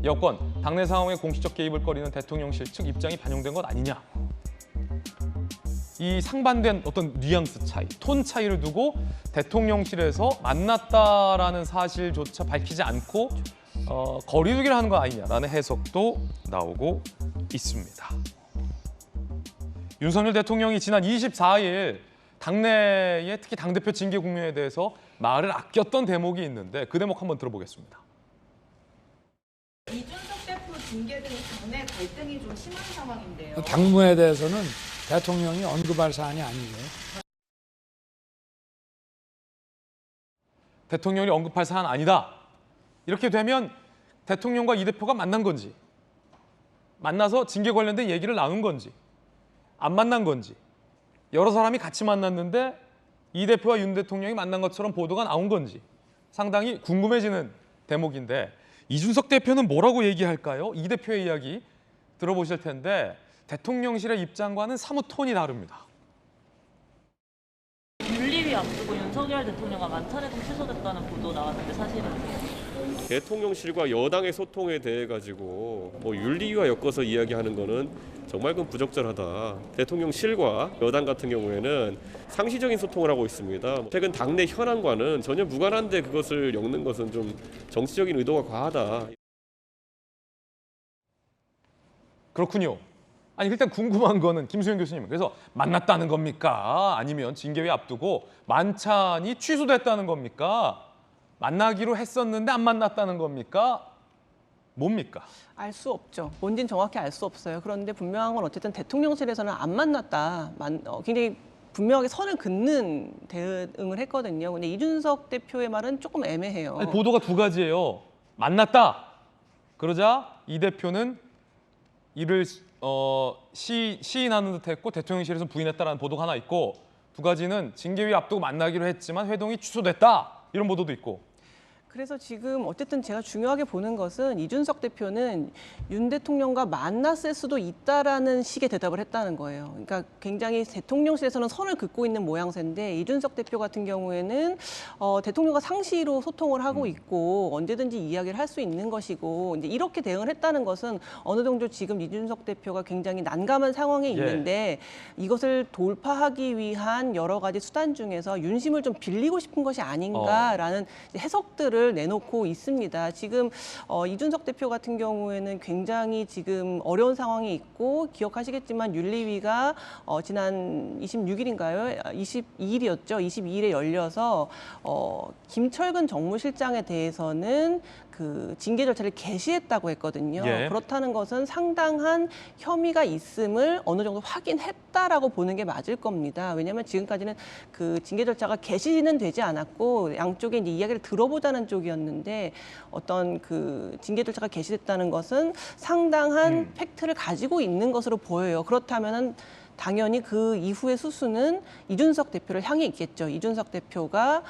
여권, 당내 상황에 공식적 개입을 꺼리는 대통령실 측 입장이 반영된 것 아니냐. 이 상반된 어떤 뉘앙스 차이, 톤 차이를 두고 대통령실에서 만났다라는 사실조차 밝히지 않고 거리두기를 하는 거 아니냐라는 해석도 나오고 있습니다. 윤석열 대통령이 지난 24일 당내에 특히 당대표 징계 국면에 대해서 말을 아꼈던 대목이 있는데 그 대목 한번 들어보겠습니다. 이준석 대표 징계 등 당내 갈등이 좀 심한 상황인데요. 당무에 대해서는 대통령이 언급할 사안이 아니고요. 대통령이 언급할 사안 아니다. 이렇게 되면 대통령과 이 대표가 만난 건지, 만나서 징계 관련된 얘기를 나눈 건지, 안 만난 건지, 여러 사람이 같이 만났는데 이 대표와 윤 대통령이 만난 것처럼 보도가 나온 건지 상당히 궁금해지는 대목인데 이준석 대표는 뭐라고 얘기할까요? 이 대표의 이야기 들어보실 텐데 대통령실의 입장과는 사뭇 톤이 다릅니다. 윤리위 앞두고 윤석열 대통령과 만찬회동 취소됐다는 보도 나왔는데 사실은 대통령실과 여당의 소통에 대해 가지고 윤리위와 엮어서 이야기하는 거는 정말 그건 부적절하다. 대통령실과 여당 같은 경우에는 상시적인 소통을 하고 있습니다. 최근 당내 현안과는 전혀 무관한데 그것을 엮는 것은 좀 정치적인 의도가 과하다. 그렇군요. 아니 일단 궁금한 거는 김수영 교수님, 그래서 만났다는 겁니까? 아니면 징계위 앞두고 만찬이 취소됐다는 겁니까? 만나기로 했었는데 안 만났다는 겁니까? 뭡니까? 알 수 없죠. 뭔지는 정확히 알 수 없어요. 그런데 분명한 건 어쨌든 대통령실에서는 안 만났다. 굉장히 분명하게 선을 긋는 대응을 했거든요. 근데 이준석 대표의 말은 조금 애매해요. 아니, 보도가 두 가지예요. 만났다. 그러자 이 대표는 이를 시인하는 듯했고 대통령실에서 부인했다라는 보도가 하나 있고, 두 가지는 징계위 앞두고 만나기로 했지만 회동이 취소됐다. 이런 보도도 있고. 그래서 지금 어쨌든 제가 중요하게 보는 것은 이준석 대표는 윤 대통령과 만났을 수도 있다라는 식의 대답을 했다는 거예요. 그러니까 굉장히 대통령실에서는 선을 긋고 있는 모양새인데 이준석 대표 같은 경우에는 대통령과 상시로 소통을 하고 있고 언제든지 이야기를 할 수 있는 것이고 이제 이렇게 대응을 했다는 것은 어느 정도 지금 이준석 대표가 굉장히 난감한 상황에 있는데 이것을 돌파하기 위한 여러 가지 수단 중에서 윤심을 좀 빌리고 싶은 것이 아닌가라는 해석들을 내놓고 있습니다. 지금 이준석 대표 같은 경우에는 굉장히 지금 어려운 상황이 있고 기억하시겠지만 윤리위가 지난 26일인가요? 22일이었죠. 22일에 열려서 김철근 정무실장에 대해서는 그 징계 절차를 개시했다고 했거든요. 예. 그렇다는 것은 상당한 혐의가 있음을 어느 정도 확인했다라고 보는 게 맞을 겁니다. 왜냐하면 지금까지는 그 징계 절차가 개시는 되지 않았고 양쪽의 이제 이야기를 들어보자는 쪽이었는데 어떤 그 징계 절차가 개시됐다는 것은 상당한 팩트를 가지고 있는 것으로 보여요. 그렇다면은 당연히 그 이후의 수순은 이준석 대표를 향해 있겠죠. 이준석 대표가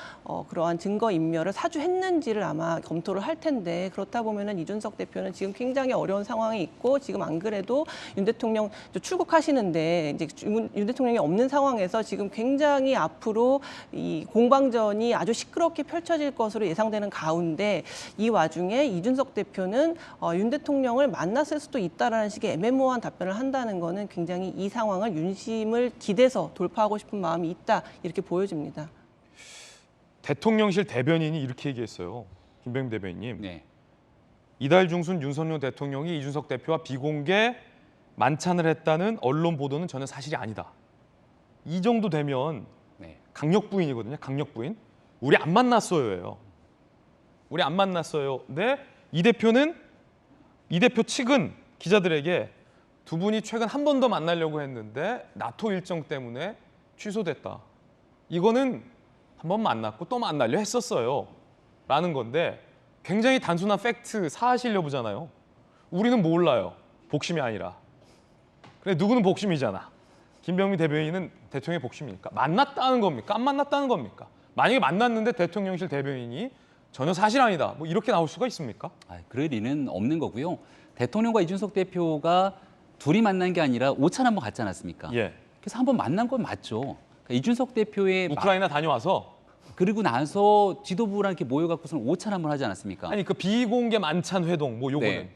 그러한 증거 인멸을 사주했는지를 아마 검토를 할 텐데 그렇다 보면은 이준석 대표는 지금 굉장히 어려운 상황이 있고 지금 안 그래도 윤 대통령 출국하시는데 이제 윤 대통령이 없는 상황에서 지금 굉장히 앞으로 이 공방전이 아주 시끄럽게 펼쳐질 것으로 예상되는 가운데 이 와중에 이준석 대표는 윤 대통령을 만났을 수도 있다라는 식의 애매모호한 답변을 한다는 거는 굉장히 이 상황을 윤심을 기대서 돌파하고 싶은 마음이 있다 이렇게 보여집니다. 대통령실 대변인이 이렇게 얘기했어요. 김병민 대변인님. 네. 이달 중순 윤석열 대통령이 이준석 대표와 비공개 만찬을 했다는 언론 보도는 전혀 사실이 아니다. 이 정도 되면 네. 강력 부인이거든요. 강력 부인. 우리 안 만났어요예요. 우리 안 만났어요. 근데 이 대표 측은 기자들에게 두 분이 최근 한 번 더 만나려고 했는데 나토 일정 때문에 취소됐다. 이거는 한 번 만났고 또 만나려 했었어요. 라는 건데 굉장히 단순한 팩트, 사실 여부잖아요. 우리는 몰라요. 복심이 아니라. 그래 누구는 복심이잖아. 김병민 대변인은 대통령의 복심이니까. 만났다는 겁니까? 안 만났다는 겁니까? 만약에 만났는데 대통령실 대변인이 전혀 사실 아니다. 뭐 이렇게 나올 수가 있습니까? 그럴 리는 없는 거고요. 대통령과 이준석 대표가 둘이 만난 게 아니라 오찬 한번 갔지 않았습니까? 예. 그래서 한번 만난 건 맞죠. 그러니까 이준석 대표의 우크라이나 다녀와서 그리고 나서 지도부랑 이렇게 모여갖고서는 오찬 한번 하지 않았습니까? 아니 그 비공개 만찬 회동 뭐 요거는 네.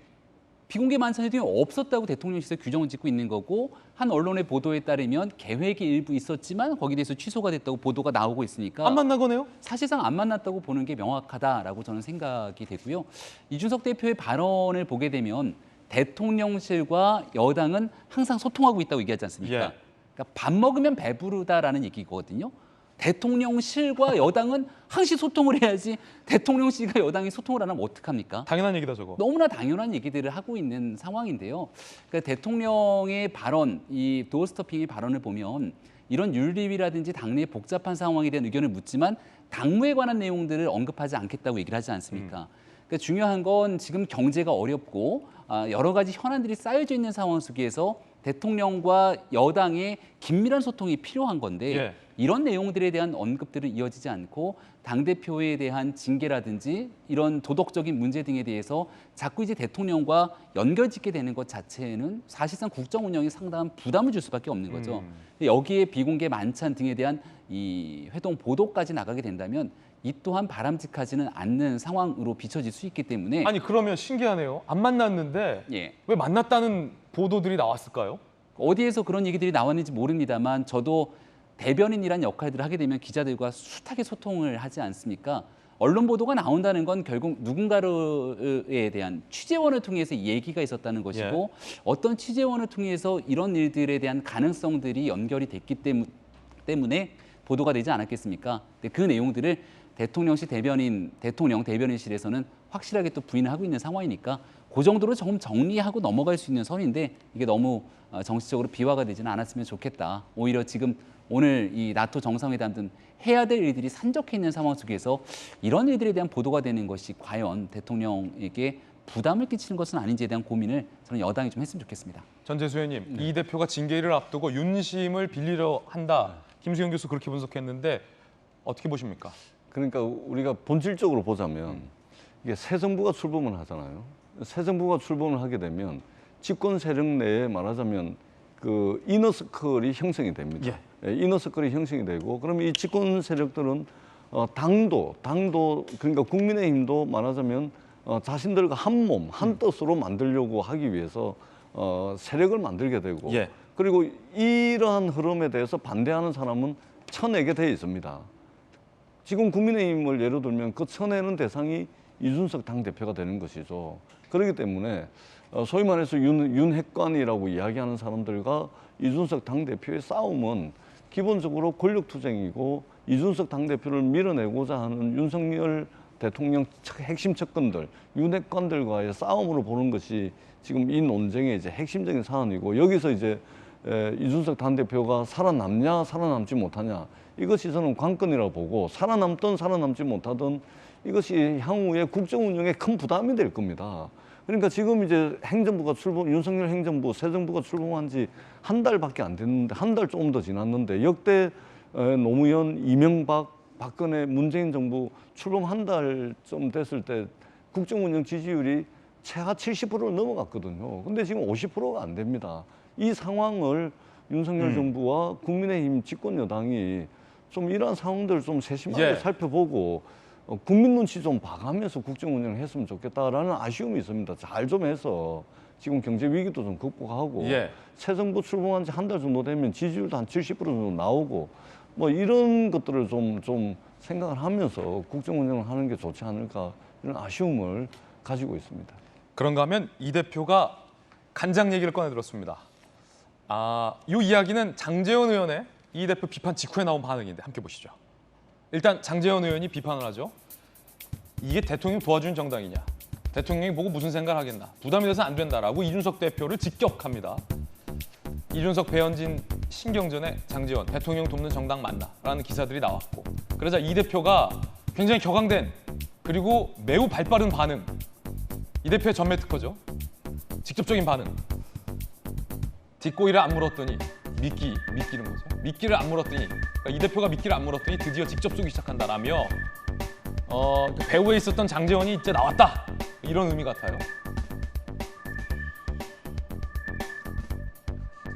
비공개 만찬 회동이 없었다고 대통령실에서 규정을 짓고 있는 거고 한 언론의 보도에 따르면 계획이 일부 있었지만 거기에 대해서 취소가 됐다고 보도가 나오고 있으니까 안 만난 거네요? 사실상 안 만났다고 보는 게 명확하다라고 저는 생각이 되고요. 이준석 대표의 발언을 보게 되면 대통령실과 여당은 항상 소통하고 있다고 얘기하지 않습니까? 예. 그러니까 밥 먹으면 배부르다라는 얘기거든요. 대통령실과 여당은 항시 소통을 해야지 대통령실과 여당이 소통을 안 하면 어떡합니까? 당연한 얘기다 저거. 너무나 당연한 얘기들을 하고 있는 상황인데요. 그러니까 대통령의 발언, 이 도어스토핑의 발언을 보면 이런 윤리위라든지 당내의 복잡한 상황에 대한 의견을 묻지만 당무에 관한 내용들을 언급하지 않겠다고 얘기를 하지 않습니까? 그러니까 중요한 건 지금 경제가 어렵고 여러 가지 현안들이 쌓여져 있는 상황 속에서 대통령과 여당의 긴밀한 소통이 필요한 건데 예. 이런 내용들에 대한 언급들은 이어지지 않고 당대표에 대한 징계라든지 이런 도덕적인 문제 등에 대해서 자꾸 이제 대통령과 연결짓게 되는 것 자체는 사실상 국정 운영에 상당한 부담을 줄 수밖에 없는 거죠. 여기에 비공개 만찬 등에 대한 이 회동 보도까지 나가게 된다면 이 또한 바람직하지는 않는 상황으로 비춰질 수 있기 때문에 아니 그러면 신기하네요. 안 만났는데 예. 왜 만났다는 보도들이 나왔을까요? 어디에서 그런 얘기들이 나왔는지 모릅니다만 저도 대변인이란 역할들을 하게 되면 기자들과 숱하게 소통을 하지 않습니까? 언론 보도가 나온다는 건 결국 누군가에 대한 취재원을 통해서 얘기가 있었다는 것이고 어떤 취재원을 통해서 이런 일들에 대한 가능성들이 연결이 됐기 때문에 보도가 되지 않았겠습니까? 근데 그 내용들을 대통령 대변인실에서는 확실하게 또 부인을 하고 있는 상황이니까 그 정도로 조금 정리하고 넘어갈 수 있는 선인데 이게 너무 정치적으로 비화가 되지는 않았으면 좋겠다. 오히려 지금 오늘 이 나토 정상회담 등 해야 될 일들이 산적해 있는 상황 속에서 이런 일들에 대한 보도가 되는 것이 과연 대통령에게 부담을 끼치는 것은 아닌지에 대한 고민을 저는 여당이 좀 했으면 좋겠습니다. 전재수 의원님, 이 대표가 징계를 앞두고 윤심을 빌리려 한다. 김수영 교수 그렇게 분석했는데 어떻게 보십니까? 그러니까 우리가 본질적으로 보자면 이게 새 정부가 출범을 하잖아요. 새 정부가 출범을 하게 되면 집권 세력 내에 말하자면 그 이너서클이 형성이 됩니다. 예, 이너서클이 형성이 되고 그러면 이 집권 세력들은 당도 그러니까 국민의힘도 말하자면 자신들과 한 몸, 한 뜻으로 만들려고 하기 위해서 세력을 만들게 되고 그리고 이러한 흐름에 대해서 반대하는 사람은 쳐내게 돼 있습니다. 지금 국민의힘을 예로 들면 그 쳐내는 대상이 이준석 당대표가 되는 것이죠. 그렇기 때문에 소위 말해서 윤핵관이라고 이야기하는 사람들과 이준석 당대표의 싸움은 기본적으로 권력투쟁이고 이준석 당대표를 밀어내고자 하는 윤석열 대통령 핵심 측근들, 윤핵관들과의 싸움으로 보는 것이 지금 이 논쟁의 이제 핵심적인 사안이고 여기서 이제 이준석 당대표가 살아남냐 살아남지 못하냐 이것이 저는 관건이라고 보고 살아남든 살아남지 못하든 이것이 향후에 국정 운영에 큰 부담이 될 겁니다. 그러니까 지금 이제 행정부가 윤석열 행정부, 새 정부가 출범한 지 한 달밖에 안 됐는데, 한 달 조금 더 지났는데 역대 노무현, 이명박, 박근혜, 문재인 정부 출범 한 달 좀 됐을 때 국정 운영 지지율이 최하 70%를 넘어갔거든요. 근데 지금 50%가 안 됩니다. 이 상황을 윤석열 정부와 국민의힘 집권 여당이 좀 이러한 상황들을 좀 세심하게 살펴보고 국민 눈치 좀 봐가면서 국정 운영을 했으면 좋겠다라는 아쉬움이 있습니다. 잘 좀 해서 지금 경제 위기도 좀 극복하고 새 정부 출범한 지 한 달 정도 되면 지지율도 한 70% 정도 나오고 뭐 이런 것들을 좀 생각을 하면서 국정 운영을 하는 게 좋지 않을까 이런 아쉬움을 가지고 있습니다. 그런가 하면 이 대표가 간장 얘기를 꺼내 들었습니다. 이 이야기는 장제원 의원의 이 대표 비판 직후에 나온 반응인데 함께 보시죠. 일단 장제원 의원이 비판을 하죠. 이게 대통령 도와주는 정당이냐. 대통령이 보고 무슨 생각을 하겠나. 부담이 돼서 안 된다라고 이준석 대표를 직격합니다. 이준석, 배현진, 신경전에 장제원, 대통령 돕는 정당 맞나? 라는 기사들이 나왔고 그러자 이 대표가 굉장히 격앙된 그리고 매우 발빠른 반응. 이 대표의 전매 특허죠. 직접적인 반응. 뒷고의를 안 물었더니 미끼는 뭐죠? 미끼를 안 물었더니 그러니까 이 대표가 미끼를 안 물었더니 드디어 직접 쏘기 시작한다라며 그 배후에 있었던 장제원이 이제 나왔다 이런 의미 같아요.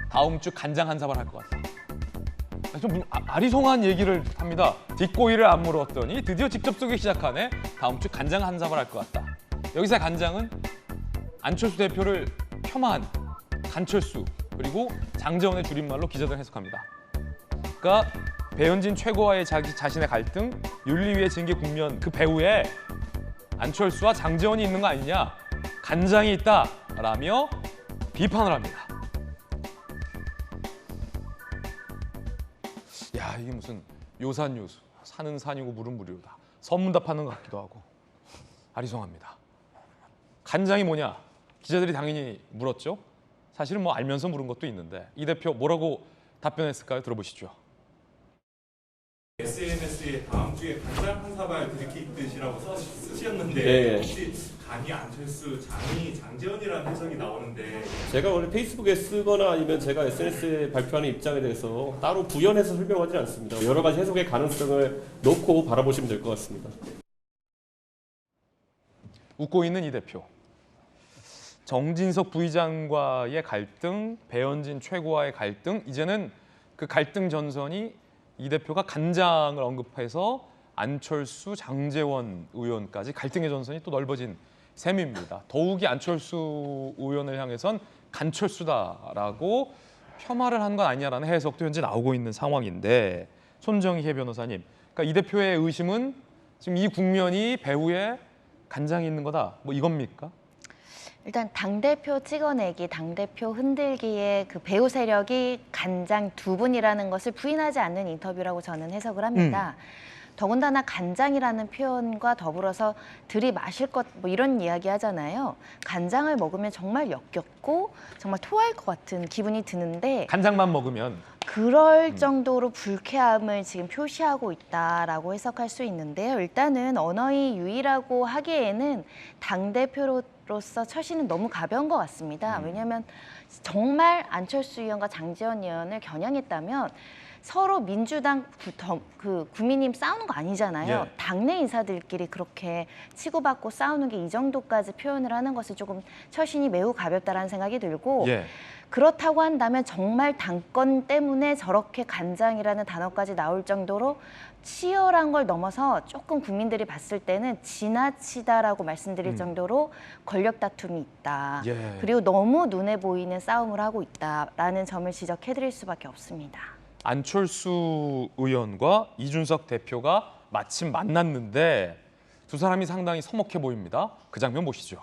다음 주 간장 한 사발 할 것 같다. 좀 아리송한 얘기를 합니다. 뒷고의를 안 물었더니 드디어 직접 쏘기 시작하네. 다음 주 간장 한 사발 할 것 같다. 여기서 간장은 안철수 대표를 폄하한 간철수 그리고 장제원의 줄임말로 기자들은 해석합니다. 그러니까 배현진 최고와의 자신의 갈등, 윤리위의 징계 국면 그 배후에 안철수와 장제원이 있는 거 아니냐, 간장이 있다라며 비판을 합니다. 야, 이게 무슨 요산요수, 산은 산이고 물은 물이로다. 선문답하는 것 같기도 하고 아리송합니다. 간장이 뭐냐? 기자들이 당연히 물었죠. 사실은 뭐 알면서 물은 것도 있는데 이 대표 뭐라고 답변했을까요? 들어보시죠. SNS에 다음 주에 간장 한 사발 들킬 듯이라고 쓰셨는데 혹시 간이 안철수, 장이 장제원이라는 해석이 나오는데 제가 원래 페이스북에 쓰거나 아니면 제가 SNS에 발표하는 입장에 대해서 따로 부연해서 설명하지 않습니다. 여러 가지 해석의 가능성을 놓고 바라보시면 될 것 같습니다. 웃고 있는 이 대표. 정진석 부의장과의 갈등, 배현진 최고와의 갈등, 이제는 그 갈등 전선이 이 대표가 간장을 언급해서 안철수, 장제원 의원까지 갈등의 전선이 또 넓어진 셈입니다. 더욱이 안철수 의원을 향해선 간철수다라고 폄하를 한 건 아니냐라는 해석도 현재 나오고 있는 상황인데 손정희 변호사님, 그러니까 이 대표의 의심은 지금 이 국면이 배후에 간장이 있는 거다, 뭐 이겁니까? 일단 당대표 찍어내기, 당대표 흔들기의 그 배후 세력이 간장 두 분이라는 것을 부인하지 않는 인터뷰라고 저는 해석을 합니다. 더군다나 간장이라는 표현과 더불어서 들이마실 것 뭐 이런 이야기 하잖아요. 간장을 먹으면 정말 역겹고 정말 토할 것 같은 기분이 드는데 간장만 먹으면 그럴 정도로 불쾌함을 지금 표시하고 있다라고 해석할 수 있는데요. 일단은 언어의 유의라고 하기에는 당대표로서 처신은 너무 가벼운 것 같습니다. 왜냐하면 정말 안철수 의원과 장제원 의원을 겨냥했다면 서로 민주당 그 국민의힘 싸우는 거 아니잖아요. 당내 인사들끼리 그렇게 치고받고 싸우는 게 이 정도까지 표현을 하는 것은 조금 처신이 매우 가볍다라는 생각이 들고 그렇다고 한다면 정말 당권 때문에 저렇게 간장이라는 단어까지 나올 정도로 치열한 걸 넘어서 조금 국민들이 봤을 때는 지나치다라고 말씀드릴 정도로 권력 다툼이 있다. 그리고 너무 눈에 보이는 싸움을 하고 있다라는 점을 지적해드릴 수밖에 없습니다. 안철수 의원과 이준석 대표가 마침 만났는데 두 사람이 상당히 서먹해 보입니다. 그 장면 보시죠.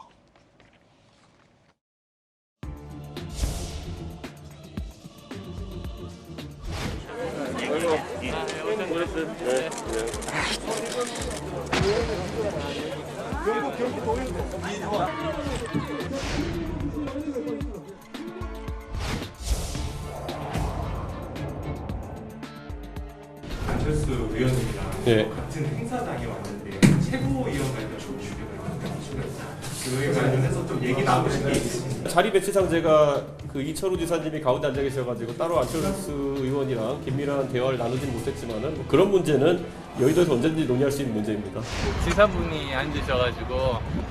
안철수 의원님이랑 같은 행사장에 왔는데 최고위원과 좀 주례가 있었어요. 그 그에 관련해서 좀 얘기 나누신 게 있으신가요? 자리 배치상 제가 그 이철우 지사님이 가운데 앉아 계셔가지고 따로 안철수 의원이랑 긴밀한 대화를 나누진 못했지만은 뭐 그런 문제는 여의도에서 언제든지 논의할 수 있는 문제입니다. 지사분이 앉으셔가지고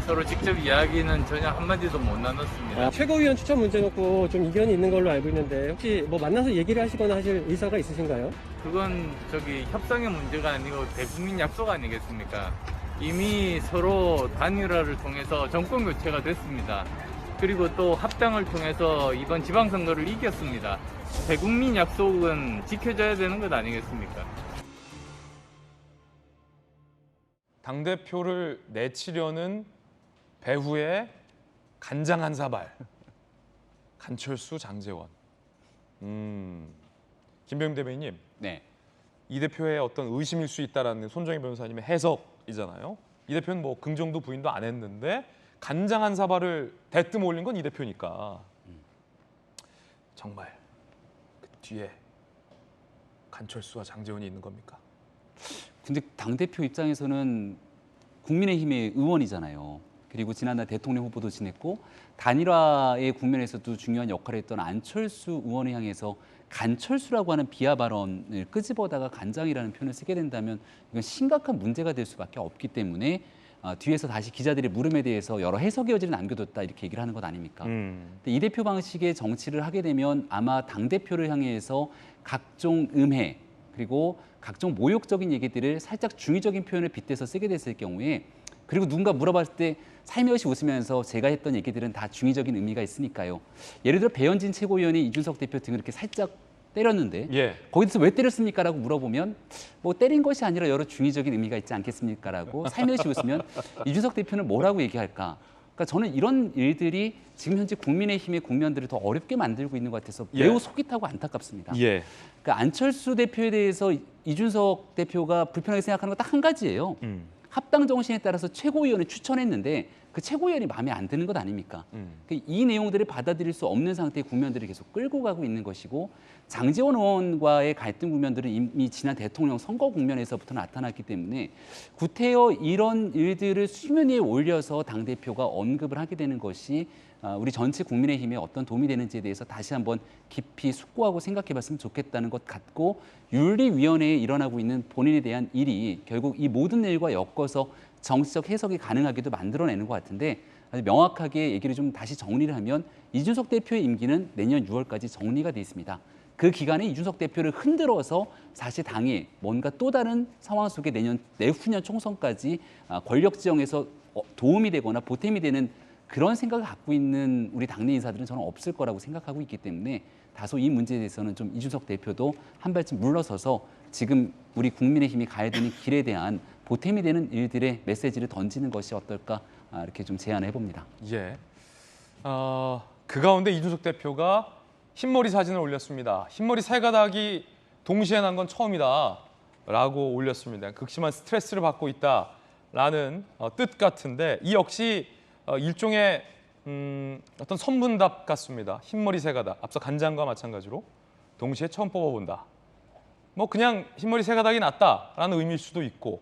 서로 직접 이야기는 전혀 한마디도 못 나눴습니다. 최고위원 추천 문제 놓고 좀 이견이 있는 걸로 알고 있는데 혹시 뭐 만나서 얘기를 하시거나 하실 의사가 있으신가요? 그건 협상의 문제가 아니고 대국민 약속 아니겠습니까? 이미 서로 단일화를 통해서 정권 교체가 됐습니다. 그리고 또 합당을 통해서 이번 지방선거를 이겼습니다. 대국민 약속은 지켜져야 되는 것 아니겠습니까? 당대표를 내치려는 배후의 간장 한 사발. 간철수, 장제원. 김병임 대변인님. 네. 이 대표의 어떤 의심일 수 있다라는 손정희 변호사님의 해석이잖아요. 이 대표는 뭐 긍정도 부인도 안 했는데 간장 한 사발을 대뜸 올린 건 이 대표니까. 정말 그 뒤에 간철수와 장제원이 있는 겁니까? 근데 당대표 입장에서는 국민의힘의 의원이잖아요. 그리고 지난달 대통령 후보도 지냈고 단일화의 국면에서도 중요한 역할을 했던 안철수 의원을 향해서 간철수라고 하는 비하 발언을 끄집어다가 간장이라는 표현을 쓰게 된다면 이건 심각한 문제가 될 수밖에 없기 때문에 뒤에서 다시 기자들의 물음에 대해서 여러 해석의 여지를 남겨뒀다 이렇게 얘기를 하는 것 아닙니까? 근데 이 대표 방식의 정치를 하게 되면 아마 당대표를 향해서 각종 음해 그리고 각종 모욕적인 얘기들을 살짝 중의적인 표현을 빗대서 쓰게 됐을 경우에 그리고 누군가 물어봤을 때 살며시 웃으면서 제가 했던 얘기들은 다 중의적인 의미가 있으니까요. 예를 들어 배현진 최고위원이 이준석 대표 등을 이렇게 살짝 때렸는데 거기서 왜 때렸습니까? 라고 물어보면 뭐 때린 것이 아니라 여러 중의적인 의미가 있지 않겠습니까? 라고 살며시 웃으면 이준석 대표는 뭐라고 얘기할까? 그러니까 저는 이런 일들이 지금 현재 국민의힘의 국면들을 더 어렵게 만들고 있는 것 같아서 매우 속이 타고 안타깝습니다. 그러니까 안철수 대표에 대해서 이준석 대표가 불편하게 생각하는 건 딱 한 가지예요. 합당 정신에 따라서 최고위원을 추천했는데 그 최고위원이 마음에 안 드는 것 아닙니까? 이 내용들을 받아들일 수 없는 상태의 국면들을 계속 끌고 가고 있는 것이고 장제원 의원과의 갈등 국면들은 이미 지난 대통령 선거 국면에서부터 나타났기 때문에 구태여 이런 일들을 수면 위에 올려서 당대표가 언급을 하게 되는 것이 우리 전체 국민의힘에 어떤 도움이 되는지에 대해서 다시 한번 깊이 숙고하고 생각해봤으면 좋겠다는 것 같고 윤리위원회에 일어나고 있는 본인에 대한 일이 결국 이 모든 일과 엮어서 정치적 해석이 가능하게도 만들어내는 것 같은데 아주 명확하게 얘기를 좀 다시 정리를 하면 이준석 대표의 임기는 내년 6월까지 정리가 돼 있습니다. 그 기간에 이준석 대표를 흔들어서 사실 당에 뭔가 또 다른 상황 속에 내후년 총선까지 권력 지형에서 도움이 되거나 보탬이 되는 그런 생각을 갖고 있는 우리 당내 인사들은 저는 없을 거라고 생각하고 있기 때문에 다소 이 문제에 대해서는 좀 이준석 대표도 한 발쯤 물러서서 지금 우리 국민의힘이 가야 되는 길에 대한 보탬이 되는 일들의 메시지를 던지는 것이 어떨까 이렇게 좀 제안을 해봅니다. 그 가운데 이준석 대표가 흰머리 사진을 올렸습니다. 흰머리 세 가닥이 동시에 난 건 처음이다라고 올렸습니다. 극심한 스트레스를 받고 있다라는 뜻 같은데 이 역시 일종의 어떤 선문답 같습니다. 흰머리 세 가닥, 앞서 간장과 마찬가지로 동시에 처음 뽑아본다. 뭐 그냥 흰머리 세 가닥이 낫다라는 의미일 수도 있고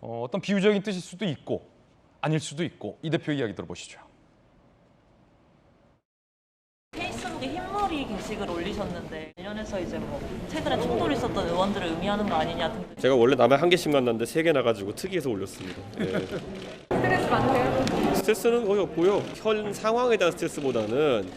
어떤 비유적인 뜻일 수도 있고 아닐 수도 있고 이 대표 이야기 들어보시죠. 페이스북에 흰머리 게시글 올리셨는데 관련해서 이제 뭐 최근에 총돌이 있었던 의원들을 의미하는 거 아니냐 등등. 제가 원래 남에 한 개씩 만났는데 3개 나가지고 특이해서 올렸습니다. 스트레스 많으세요? 스트레스는 거의 없고요. 현 상황에 대한 스트레스보다는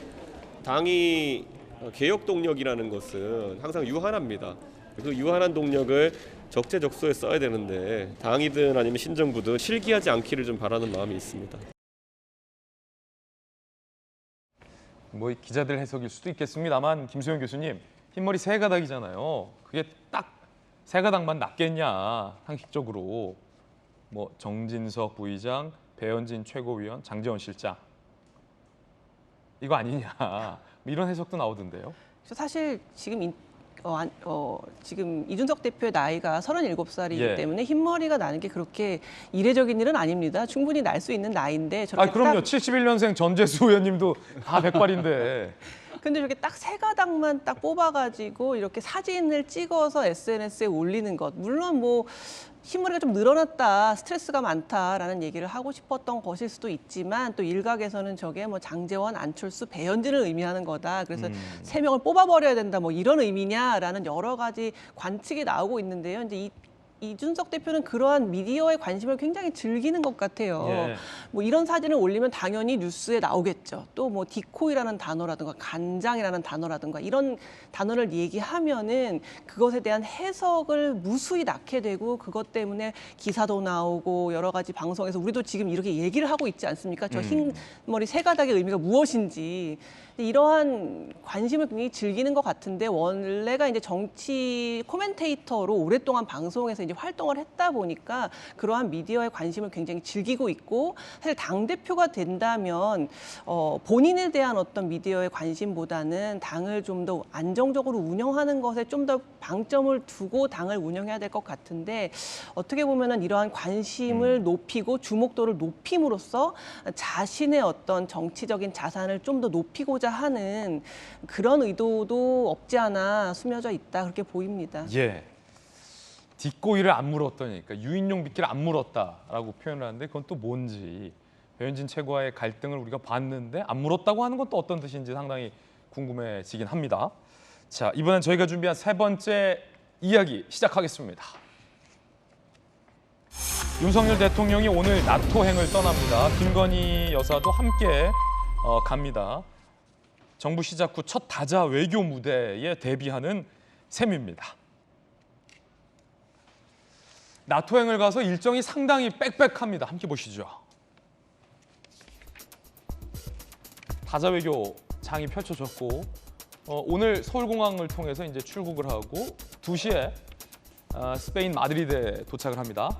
당이 개혁 동력이라는 것은 항상 유한합니다. 그 유한한 동력을 적재적소에 써야 되는데 당이든 아니면 신정부든 실기하지 않기를 좀 바라는 마음이 있습니다. 뭐 기자들 해석일 수도 있겠습니다만 김소영 교수님 흰머리 세 가닥이잖아요. 그게 딱 세 가닥만 낫겠냐 상식적으로 뭐 정진석 부의장, 배현진 최고위원, 장제원 실장 이거 아니냐 이런 해석도 나오던데요. 사실 지금 지금 이준석 대표의 나이가 37살이기 때문에 흰머리가 나는 게 그렇게 이례적인 일은 아닙니다. 충분히 날 수 있는 나이인데 저렇게 그럼요. 71년생 전재수 의원님도 다 백발인데. 근데 이렇게 딱 세 가닥만 딱 뽑아가지고 이렇게 사진을 찍어서 SNS에 올리는 것. 물론 뭐 흰머리가 좀 늘어났다, 스트레스가 많다라는 얘기를 하고 싶었던 것일 수도 있지만 또 일각에서는 저게 뭐 장제원, 안철수, 배현진을 의미하는 거다. 그래서 세 명을 뽑아버려야 된다, 뭐 이런 의미냐라는 여러 가지 관측이 나오고 있는데요. 이제 이준석 대표는 그러한 미디어의 관심을 굉장히 즐기는 것 같아요. 예. 뭐 이런 사진을 올리면 당연히 뉴스에 나오겠죠. 또 뭐 디코이라는 단어라든가 간장이라는 단어라든가 이런 단어를 얘기하면은 그것에 대한 해석을 무수히 낳게 되고 그것 때문에 기사도 나오고 여러 가지 방송에서 우리도 지금 이렇게 얘기를 하고 있지 않습니까? 저 흰 머리 세 가닥의 의미가 무엇인지. 이러한 관심을 굉장히 즐기는 것 같은데 원래가 이제 정치 코멘테이터로 오랫동안 방송에서 이제 활동을 했다 보니까 그러한 미디어의 관심을 굉장히 즐기고 있고 사실 당대표가 된다면 본인에 대한 어떤 미디어의 관심보다는 당을 좀 더 안정적으로 운영하는 것에 좀 더 방점을 두고 당을 운영해야 될 것 같은데 어떻게 보면은 이러한 관심을 높이고 주목도를 높임으로써 자신의 어떤 정치적인 자산을 좀 더 높이고자 하는 그런 의도도 없지 않아 숨겨져 있다 그렇게 보입니다. 예. 뒷고의를 안 물었더니, 그러니까 유인용 빗기를 안 물었다라고 표현을 하는데 그건 또 뭔지 배현진 최고와의 갈등을 우리가 봤는데 안 물었다고 하는 건 또 어떤 뜻인지 상당히 궁금해지긴 합니다. 자, 이번엔 저희가 준비한 세 번째 이야기 시작하겠습니다. 윤석열 대통령이 오늘 나토행을 떠납니다. 김건희 여사도 함께 갑니다. 정부 시작 후 첫 다자 외교 무대에 데뷔하는 셈입니다. 나토행을 가서 일정이 상당히 빽빽합니다. 함께 보시죠. 다자 외교장이 펼쳐졌고 오늘 서울공항을 통해서 이제 출국을 하고 2시에 스페인 마드리드에 도착을 합니다.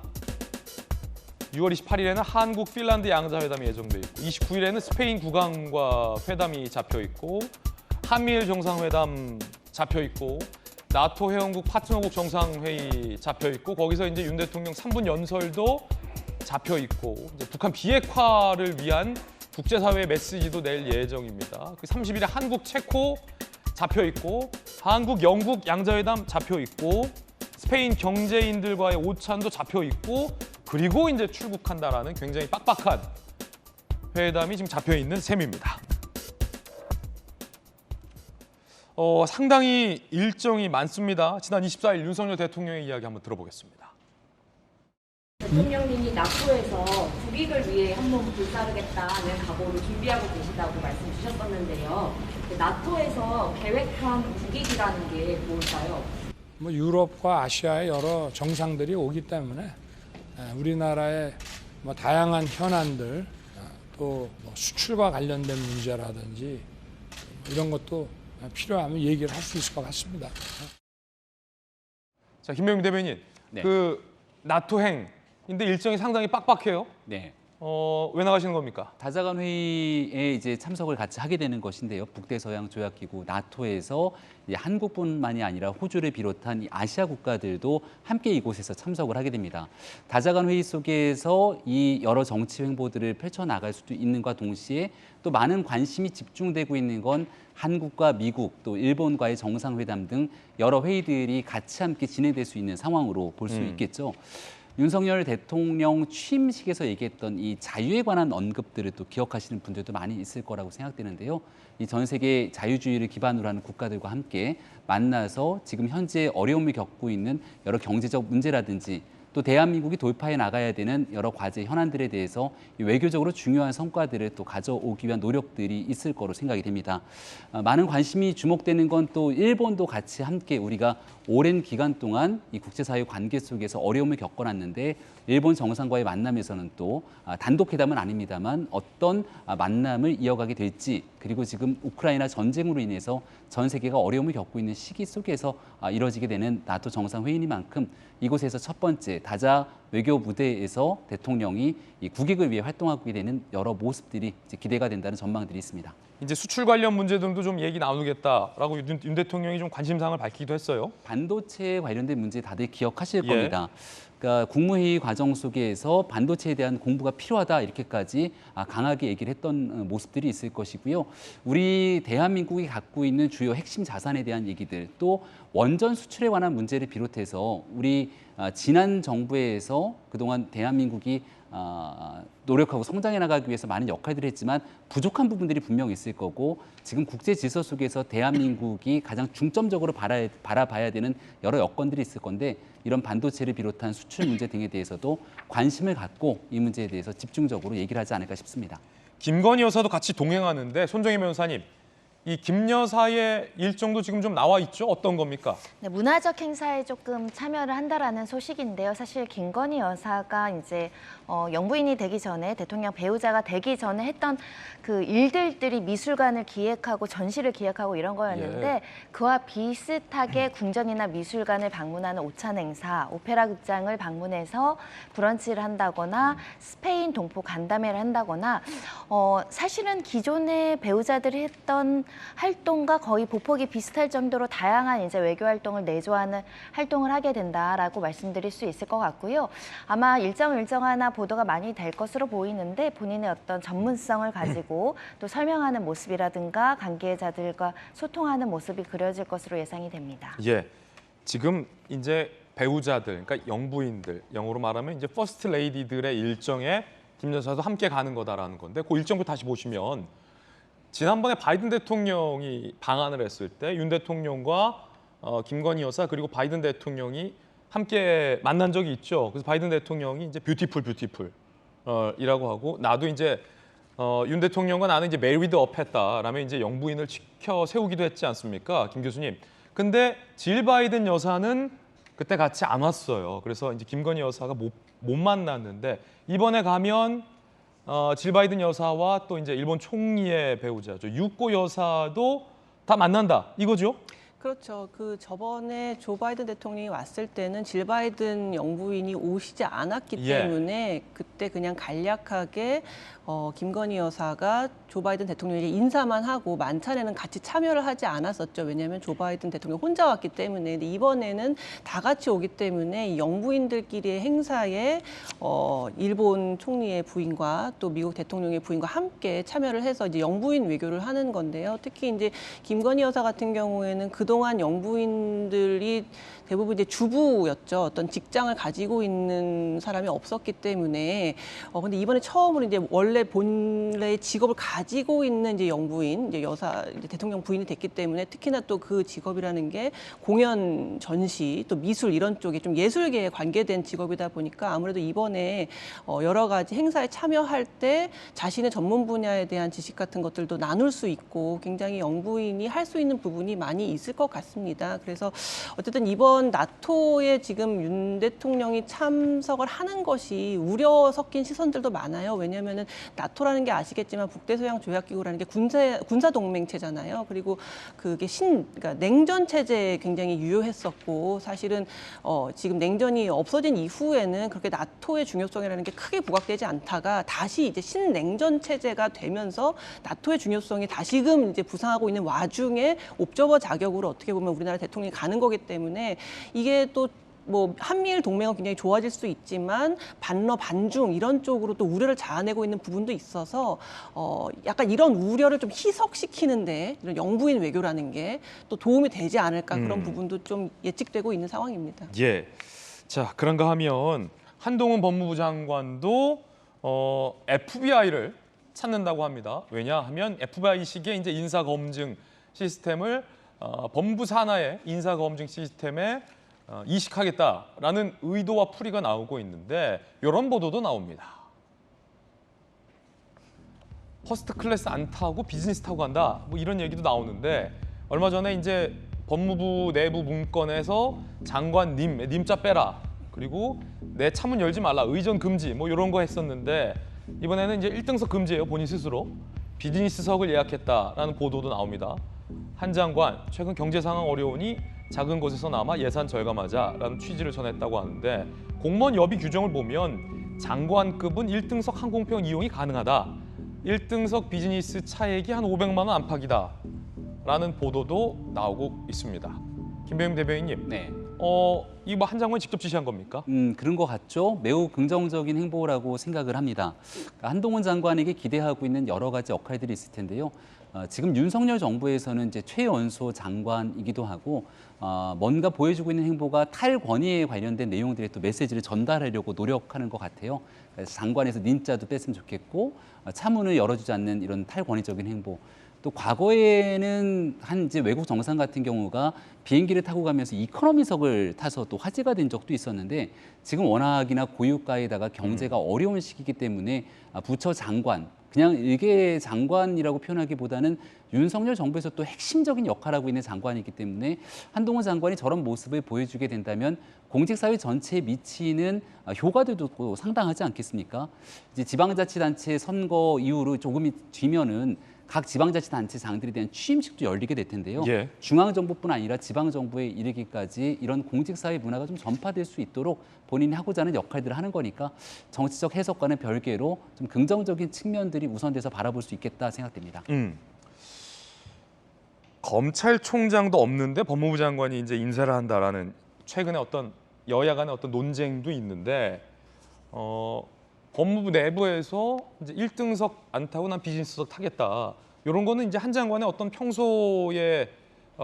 6월 28일에는 한국, 핀란드 양자회담이 예정돼 있고 29일에는 스페인 국왕과 회담이 잡혀 있고 한미일 정상회담 잡혀 있고 나토 회원국 파트너국 정상회의 잡혀 있고 거기서 이제 윤 대통령 3분 연설도 잡혀 있고 이제 북한 비핵화를 위한 국제사회의 메시지도 낼 예정입니다. 그 30일에 한국, 체코 잡혀 있고 한국, 영국 양자회담 잡혀 있고 스페인 경제인들과의 오찬도 잡혀 있고 그리고 이제 출국한다라는 굉장히 빡빡한 회담이 지금 잡혀 있는 셈입니다. 상당히 일정이 많습니다. 지난 24일 윤석열 대통령의 이야기 한번 들어보겠습니다. 대통령님이 나토에서 국익을 위해 한번 불사르겠다는 각오를 준비하고 계시다고 말씀 주셨었는데요. 나토에서 계획한 국익이라는 게 뭘까요? 뭐 유럽과 아시아의 여러 정상들이 오기 때문에 우리나라의 뭐 다양한 현안들 또 뭐 수출과 관련된 문제라든지 이런 것도 필요하면 얘기를 할 수 있을 것 같습니다. 자, 김병민 대변인, 네. 그 나토행인데 일정이 상당히 빡빡해요. 네. 왜 나가시는 겁니까? 다자간 회의에 이제 참석을 같이 하게 되는 것인데요. 북대서양 조약기구 나토에서 이제 한국뿐만이 아니라 호주를 비롯한 이 아시아 국가들도 함께 이곳에서 참석을 하게 됩니다. 다자간 회의 속에서 이 여러 정치 행보들을 펼쳐 나갈 수도 있는과 동시에 또 많은 관심이 집중되고 있는 건 한국과 미국 또 일본과의 정상회담 등 여러 회의들이 같이 함께 진행될 수 있는 상황으로 볼 수 있겠죠. 윤석열 대통령 취임식에서 얘기했던 이 자유에 관한 언급들을 또 기억하시는 분들도 많이 있을 거라고 생각되는데요. 이 전 세계 자유주의를 기반으로 하는 국가들과 함께 만나서 지금 현재 어려움을 겪고 있는 여러 경제적 문제라든지 또 대한민국이 돌파해 나가야 되는 여러 과제 현안들에 대해서 외교적으로 중요한 성과들을 또 가져오기 위한 노력들이 있을 거로 생각이 됩니다. 많은 관심이 주목되는 건 또 일본도 같이 함께 우리가 오랜 기간 동안 이 국제사회 관계 속에서 어려움을 겪어놨는데 일본 정상과의 만남에서는 또 단독 회담은 아닙니다만 어떤 만남을 이어가게 될지 그리고 지금 우크라이나 전쟁으로 인해서 전 세계가 어려움을 겪고 있는 시기 속에서 이뤄지게 되는 나토 정상회의니만큼 이곳에서 첫 번째 다자 외교 무대에서 대통령이 이 국익을 위해 활동하게 되는 여러 모습들이 이제 기대가 된다는 전망들이 있습니다. 이제 수출 관련 문제 등도 좀 얘기 나누겠다라고 윤 대통령이 좀 관심사항을 밝히기도 했어요. 반도체에 관련된 문제 다들 기억하실 겁니다. 그러니까 국무회의 과정 속에서 반도체에 대한 공부가 필요하다 이렇게까지 강하게 얘기를 했던 모습들이 있을 것이고요. 우리 대한민국이 갖고 있는 주요 핵심 자산에 대한 얘기들, 또 원전 수출에 관한 문제를 비롯해서 우리 지난 정부에서 그동안 대한민국이 노력하고 성장해 나가기 위해서 많은 역할들을 했지만 부족한 부분들이 분명 있을 거고, 지금 국제 질서 속에서 대한민국이 가장 중점적으로 바라봐야 되는 여러 여건들이 있을 건데, 이런 반도체를 비롯한 수출 문제 등에 대해서도 관심을 갖고 이 문제에 대해서 집중적으로 얘기를 하지 않을까 싶습니다. 김건희 여사도 같이 동행하는데 손정혜 변호사님, 이 김 여사의 일정도 지금 좀 나와 있죠? 어떤 겁니까? 네, 문화적 행사에 조금 참여를 한다라는 소식인데요. 사실 김건희 여사가 이제 영부인이 되기 전에, 대통령 배우자가 되기 전에 했던 그 일들이 미술관을 기획하고 전시를 기획하고 이런 거였는데 그와 비슷하게 궁전이나 미술관을 방문하는 오찬 행사, 오페라 극장을 방문해서 브런치를 한다거나 스페인 동포 간담회를 한다거나 사실은 기존의 배우자들이 했던 활동과 거의 보폭이 비슷할 정도로 다양한 이제 외교 활동을 내조하는 활동을 하게 된다라고 말씀드릴 수 있을 것 같고요. 아마 일정 하나 보도가 많이 될 것으로 보이는데, 본인의 어떤 전문성을 가지고 또 설명하는 모습이라든가 관계자들과 소통하는 모습이 그려질 것으로 예상이 됩니다. 예, 지금 이제 배우자들, 그러니까 영부인들, 영어로 말하면 이제 퍼스트 레이디들의 일정에 김 여사도 함께 가는 거다라는 건데, 그 일정부 다시 보시면 지난번에 바이든 대통령이 방한을 했을 때 윤 대통령과 김건희 여사 그리고 바이든 대통령이 함께 만난 적이 있죠. 그래서 바이든 대통령이 이제 뷰티풀 이라고 하고, 나도 이제 윤 대통령과 나는 이제 메리드 업 했다라면 이제 영부인을 지켜 세우기도 했지 않습니까, 김 교수님? 근데 질 바이든 여사는 그때 같이 안 왔어요. 그래서 이제 김건희 여사가 못 만났는데, 이번에 가면 질 바이든 여사와 또 이제 일본 총리의 배우자죠, 유코 여사도 다 만난다 이거죠? 그렇죠. 그 저번에 조 바이든 대통령이 왔을 때는 질 바이든 영부인이 오시지 않았기 때문에 그때 그냥 간략하게 김건희 여사가 조 바이든 대통령에게 인사만 하고 만찬에는 같이 참여를 하지 않았었죠. 왜냐하면 조 바이든 대통령 혼자 왔기 때문에. 근데 이번에는 다 같이 오기 때문에 영부인들끼리의 행사에 일본 총리의 부인과 또 미국 대통령의 부인과 함께 참여를 해서 이제 영부인 외교를 하는 건데요. 특히 이제 김건희 여사 같은 경우에는 그동안 영부인들이 대부분 이제 주부였죠. 어떤 직장을 가지고 있는 사람이 없었기 때문에 근데 이번에 처음으로 이제 원래 본래의 직업을 가지고 있는 이제 영부인, 이제 여사, 이제 대통령 부인이 됐기 때문에, 특히나 또 그 직업이라는 게 공연, 전시, 또 미술 이런 쪽에 좀 예술계에 관계된 직업이다 보니까 아무래도 이번에 여러 가지 행사에 참여할 때 자신의 전문 분야에 대한 지식 같은 것들도 나눌 수 있고 굉장히 영부인이 할 수 있는 부분이 많이 있을 것 같습니다. 그래서 어쨌든 이번 나토에 지금 윤 대통령이 참석을 하는 것이 우려 섞인 시선들도 많아요. 왜냐하면은 나토라는 게 아시겠지만 북대서양 조약기구라는 게 군사 동맹체잖아요. 그리고 그게 그러니까 냉전 체제에 굉장히 유효했었고, 사실은 지금 냉전이 없어진 이후에는 그렇게 나토의 중요성이라는 게 크게 부각되지 않다가 다시 이제 신냉전 체제가 되면서 나토의 중요성이 다시금 이제 부상하고 있는 와중에 옵저버 자격으로 어떻게 보면 우리나라 대통령이 가는 거기 때문에 이게 또 뭐 한미일 동맹은 굉장히 좋아질 수 있지만 반러 반중 이런 쪽으로 또 우려를 자아내고 있는 부분도 있어서 약간 이런 우려를 좀 희석시키는데 이런 영부인 외교라는 게 또 도움이 되지 않을까, 그런 부분도 좀 예측되고 있는 상황입니다. 예. 자, 그런가 하면 한동훈 법무부 장관도 FBI를 찾는다고 합니다. 왜냐하면 FBI식의 이제 인사 검증 시스템을 법무부 산하의 인사 검증 시스템에 이식하겠다라는 의도와 풀이가 나오고 있는데, 이런 보도도 나옵니다. 퍼스트 클래스 안 타고 비즈니스 타고 간다, 뭐 이런 얘기도 나오는데, 얼마 전에 이제 법무부 내부 문건에서 장관님, 님자 빼라, 그리고 내 차문 열지 말라, 의전 금지, 뭐 이런 거 했었는데, 이번에는 이제 1등석 금지예요. 본인 스스로 비즈니스석을 예약했다라는 보도도 나옵니다. 한 장관, 최근 경제 상황 어려우니 작은 곳에서나마 예산 절감하자라는 취지를 전했다고 하는데 공무원 여비 규정을 보면 장관급은 1등석 항공편 이용이 가능하다. 1등석 비즈니스 차액이 한 500만 원 안팎이다. 라는 보도도 나오고 있습니다. 김배영 대변인님. 네. 이 뭐 한 장관이 직접 지시한 겁니까? 그런 것 같죠. 매우 긍정적인 행보라고 생각을 합니다. 그러니까 한동훈 장관에게 기대하고 있는 여러 가지 역할들이 있을 텐데요. 지금 윤석열 정부에서는 이제 최연소 장관이기도 하고 뭔가 보여주고 있는 행보가 탈권위에 관련된 내용들의 또 메시지를 전달하려고 노력하는 것 같아요. 그래서 장관에서 닌자도 뺐으면 좋겠고 차문을 열어주지 않는 이런 탈권위적인 행보. 또 과거에는 한 이제 외국 정상 같은 경우가 비행기를 타고 가면서 이코노미석을 타서 또 화제가 된 적도 있었는데 지금 워낙이나 고유가에다가 경제가 어려운 시기이기 때문에 부처 장관, 그냥 일개 장관이라고 표현하기보다는 윤석열 정부에서 또 핵심적인 역할을 하고 있는 장관이기 때문에 한동훈 장관이 저런 모습을 보여주게 된다면 공직사회 전체에 미치는 효과들도 또 상당하지 않겠습니까? 이제 지방자치단체 선거 이후로 조금 뒤면은 각 지방자치단체장들에 대한 취임식도 열리게 될 텐데요. 예. 중앙정부뿐 아니라 지방정부에 이르기까지 이런 공직사회 문화가 좀 전파될 수 있도록 본인이 하고자 하는 역할들을 하는 거니까 정치적 해석과는 별개로 좀 긍정적인 측면들이 우선돼서 바라볼 수 있겠다 생각됩니다. 검찰총장도 없는데 법무부 장관이 이제 인사를 한다라는 최근에 어떤 여야 간의 어떤 논쟁도 있는데 법무부 내부에서 이제 1등석 안 타고 난 비즈니스석 타겠다. 이런 거는 이제 한 장관의 어떤 평소에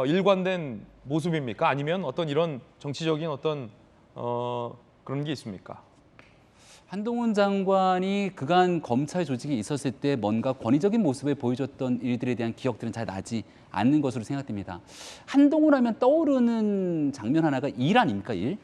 일관된 모습입니까? 아니면 어떤 이런 정치적인 어떤 그런 게 있습니까? 한동훈 장관이 그간 검찰 조직이 있었을 때 뭔가 권위적인 모습을 보여줬던 일들에 대한 기억들은 잘 나지 않는 것으로 생각됩니다. 한동훈 하면 떠오르는 장면 하나가 일 아닙니까? 일?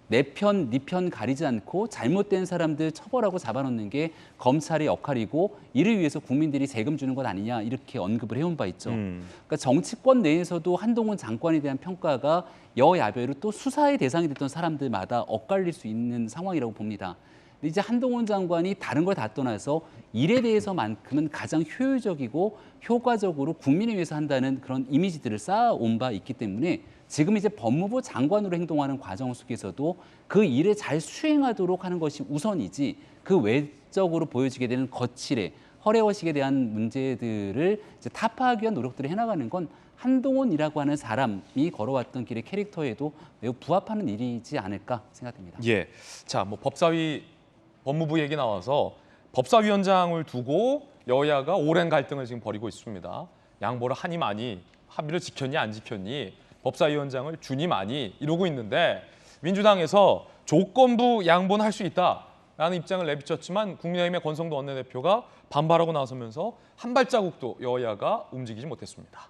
내 편, 네 편 가리지 않고 잘못된 사람들 처벌하고 잡아놓는 게 검찰의 역할이고 이를 위해서 국민들이 세금 주는 것 아니냐 이렇게 언급을 해온 바 있죠. 그러니까 정치권 내에서도 한동훈 장관에 대한 평가가 여야별로 또 수사의 대상이 됐던 사람들마다 엇갈릴 수 있는 상황이라고 봅니다. 근데 이제 한동훈 장관이 다른 걸 다 떠나서 일에 대해서만큼은 가장 효율적이고 효과적으로 국민을 위해서 한다는 그런 이미지들을 쌓아온 바 있기 때문에 지금 이제 법무부 장관으로 행동하는 과정 속에서도 그 일을 잘 수행하도록 하는 것이 우선이지 그 외적으로 보여지게 되는 거칠에 허례허식에 대한 문제들을 이제 타파하기 위한 노력들을 해나가는 건 한동훈이라고 하는 사람이 걸어왔던 길의 캐릭터에도 매우 부합하는 일이지 않을까 생각됩니다. 예. 자, 뭐 법사위 법무부 얘기 나와서 법사위원장을 두고 여야가 오랜 갈등을 지금 벌이고 있습니다. 양보를 하니 많이 합의를 지켰니 안 지켰니 법사위원장을 주니 많이 이러고 있는데 민주당에서 조건부 양보는 할 수 있다라는 입장을 내비쳤지만 국민의힘의 권성도 원내대표가 반발하고 나서면서 한 발자국도 여야가 움직이지 못했습니다.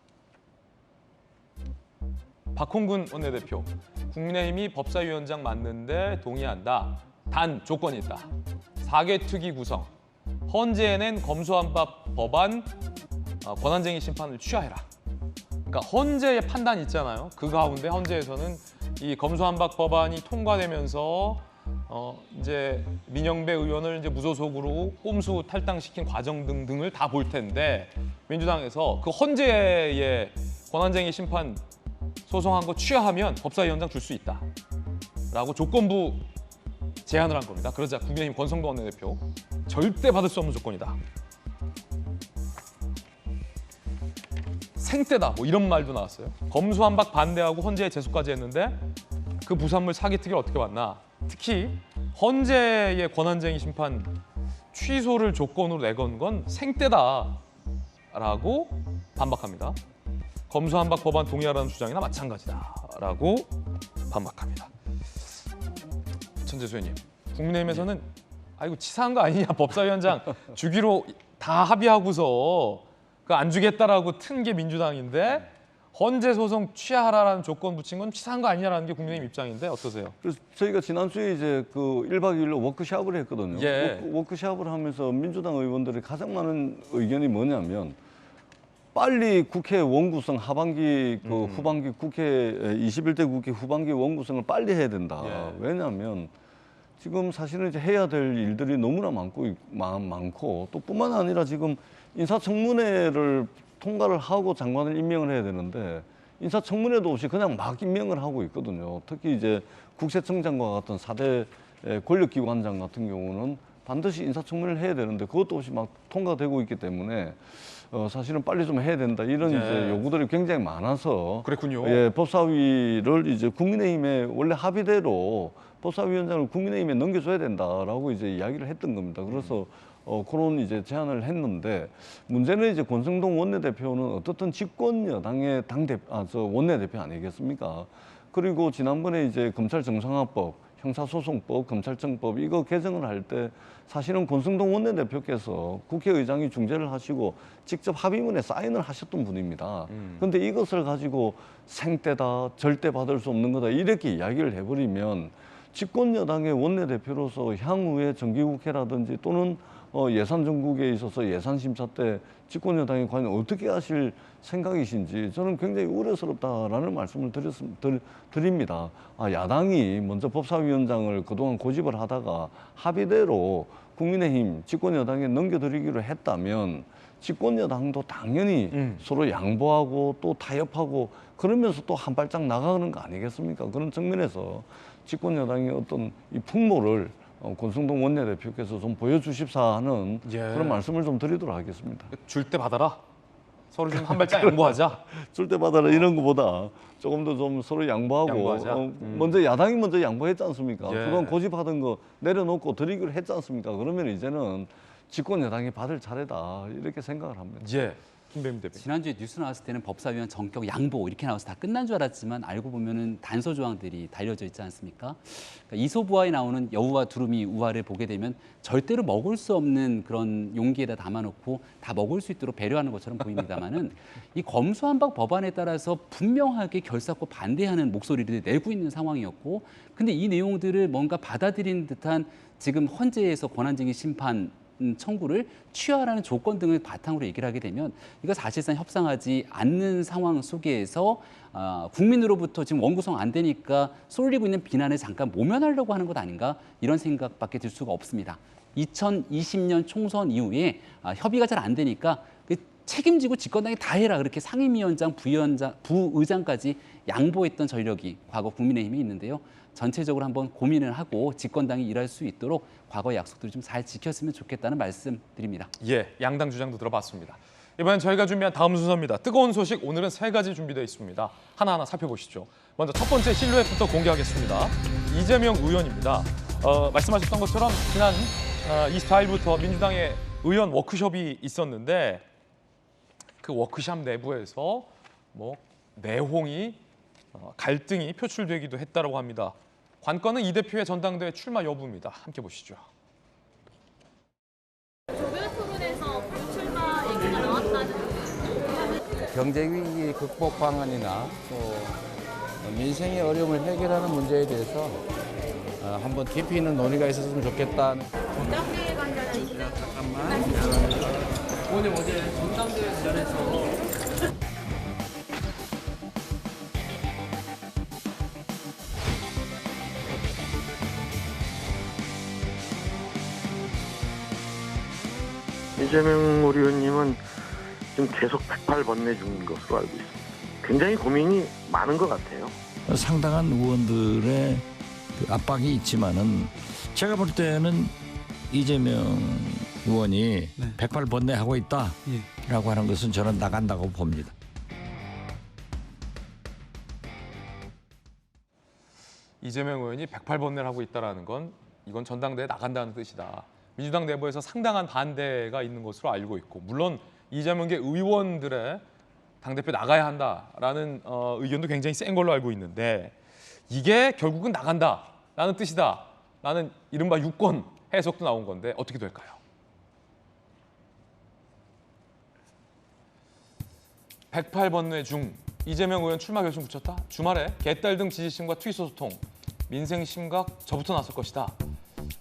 박홍근 원내대표, 국민의힘이 법사위원장 맡는데 동의한다. 단 조건이 있다. 4개 특위 구성, 헌재에는 검수완박 법안 권한쟁의 심판을 취하해라. 그러니까 헌재의 판단 있잖아요. 그 가운데 헌재에서는 이 검수완박 법안이 통과되면서 이제 민영배 의원을 이제 무소속으로 꼼수 탈당시킨 과정 등등을 다 볼 텐데 민주당에서 그 헌재의 권한쟁의 심판 소송한 거 취하하면 법사위원장 줄 수 있다라고 조건부 제안을 한 겁니다. 그러자 국민의힘 권성도 원내대표 절대 받을 수 없는 조건이다. 생떼다 뭐 이런 말도 나왔어요. 검수완박 반대하고 헌재에 제소까지 했는데 그 부산물 사기 특위를 어떻게 봤나. 특히 헌재의 권한쟁의 심판 취소를 조건으로 내건 건 생떼다라고 반박합니다. 검수완박 법안 동의하라는 주장이나 마찬가지다라고 반박합니다. 천재수현님, 국민의힘에서는 아이고 치사한 거 아니냐 법사위원장 주기로 다 합의하고서 그 안 주겠다라고 튼 게 민주당인데 헌재 소송 취하하라는 조건 붙인 건 치사한 거 아니냐라는 게 국민의힘 입장인데 어떠세요? 그래서 저희가 지난주에 이제 그 1박 2일로 워크숍을 했거든요. 예. 워크숍을 하면서 민주당 의원들이 가장 많은 의견이 뭐냐면 빨리 국회 원구성 하반기 후반기 국회 21대 국회 후반기 원구성을 빨리 해야 된다. 예. 왜냐하면 지금 사실은 이제 해야 될 일들이 너무나 많고 또 뿐만 아니라 지금 인사청문회를 통과를 하고 장관을 임명을 해야 되는데 인사청문회도 없이 그냥 막 임명을 하고 있거든요. 특히 이제 국세청장과 같은 4대 권력기관장 같은 경우는 반드시 인사청문회를 해야 되는데 그것도 없이 막 통과되고 있기 때문에 사실은 빨리 좀 해야 된다 이런 이제 요구들이 굉장히 많아서 그랬군요. 예, 법사위를 이제 국민의힘의 원래 합의대로 법사위원장을 국민의힘에 넘겨줘야 된다라고 이제 이야기를 했던 겁니다. 그래서 그런 이제 제안을 했는데 문제는 이제 권성동 원내대표는 어떻든 집권 여당의 원내대표 아니겠습니까? 그리고 지난번에 이제 검찰 정상화법, 형사소송법, 검찰청법 이거 개정을 할 때 사실은 권성동 원내대표께서 국회의장이 중재를 하시고 직접 합의문에 사인을 하셨던 분입니다. 그런데 이것을 가지고 생떼다, 절대 받을 수 없는 거다 이렇게 이야기를 해버리면 집권 여당의 원내대표로서 향후에 정기국회라든지 또는 예산 정국에 있어서 예산 심사 때 집권 여당이 과연 어떻게 하실 생각이신지 저는 굉장히 우려스럽다라는 말씀을 드립니다. 야당이 먼저 법사위원장을 그동안 고집을 하다가 합의대로 국민의힘 집권 여당에 넘겨드리기로 했다면 집권 여당도 당연히 서로 양보하고 또 타협하고 그러면서 또 한 발짝 나가는 거 아니겠습니까? 그런 측면에서 집권 여당의 어떤 이 풍모를 권성동 원내대표께서 좀 보여주십사 하는 그런 말씀을 좀 드리도록 하겠습니다. 줄 때 받아라. 서로 좀 한 발짝 양보하자. 줄 때 받아라 이런 것보다 조금 더 좀 서로 양보하고 먼저 야당이 먼저 양보했지 않습니까? 그동안 고집하던 거 내려놓고 드리기로 했지 않습니까? 그러면 이제는 집권 여당이 받을 차례다 이렇게 생각을 합니다. 김배민 대표. 지난주에 뉴스 나왔을 때는 법사위원 전격 양보 이렇게 나와서 다 끝난 줄 알았지만 알고 보면은 단서 조항들이 달려져 있지 않습니까? 그러니까 이소부화에 나오는 여우와 두루미 우화를 보게 되면 절대로 먹을 수 없는 그런 용기에다 담아놓고 다 먹을 수 있도록 배려하는 것처럼 보입니다만은 이 검수완박 법안에 따라서 분명하게 결사코 반대하는 목소리를 내고 있는 상황이었고, 근데 이 내용들을 뭔가 받아들이는 듯한 지금 헌재에서 권한쟁의 심판 청구를 취하라는 조건 등을 바탕으로 얘기를 하게 되면 이거 사실상 협상하지 않는 상황 속에서 국민으로부터 지금 원구성 안 되니까 쏠리고 있는 비난을 잠깐 모면하려고 하는 것 아닌가 이런 생각밖에 들 수가 없습니다. 2020년 총선 이후에 협의가 잘 안 되니까 책임지고 집권당이 다 해라 그렇게 상임위원장, 부의장까지 양보했던 전력이 과거 국민의힘에 있는데요. 전체적으로 한번 고민을 하고 집권당이 일할 수 있도록 과거의 약속들을 좀 잘 지켰으면 좋겠다는 말씀드립니다. 양당 주장도 들어봤습니다. 이번엔 저희가 준비한 다음 순서입니다. 뜨거운 소식 오늘은 3가지 준비되어 있습니다. 하나하나 살펴보시죠. 먼저 첫 번째 실루엣부터 공개하겠습니다. 이재명 의원입니다. 말씀하셨던 것처럼 지난 24일부터 민주당의 의원 워크숍이 있었는데 그 워크숍 내부에서 내홍이 갈등이 표출되기도 했다고 합니다. 관건은 이 대표의 전당대회 출마 여부입니다. 함께 보시죠. 조별 토론에서 불출마 얘기가 나왔다는 경제위기 극복 방안이나 또 민생의 어려움을 해결하는 문제에 대해서 한번 깊이 있는 논의가 있었으면 좋겠다. 전당대회 관련한 잠깐만. 오늘 어제 전당대회 관련해서 이재명 의원님은 지금 계속 백팔번뇌 중인 것으로 알고 있습니다. 굉장히 고민이 많은 것 같아요. 상당한 의원들의 그 압박이 있지만은 제가 볼 때는 이재명 의원이 백팔번뇌하고 있다라고 하는 것은 저는 나간다고 봅니다. 이재명 의원이 108번뇌를 하고 있다는 건 이건 전당대회에 나간다는 뜻이다. 민주당 내부에서 상당한 반대가 있는 것으로 알고 있고, 물론 이재명계 의원들의 당대표 나가야 한다라는 의견도 굉장히 센 걸로 알고 있는데, 이게 결국은 나간다라는 뜻이다라는 이른바 유권 해석도 나온 건데 어떻게 될까요? (108번뇌) 중 이재명 의원 출마 결심 붙였다? 주말에 개딸 등 지지층과 트위터 소통, 민생 심각 저부터 나설 것이다.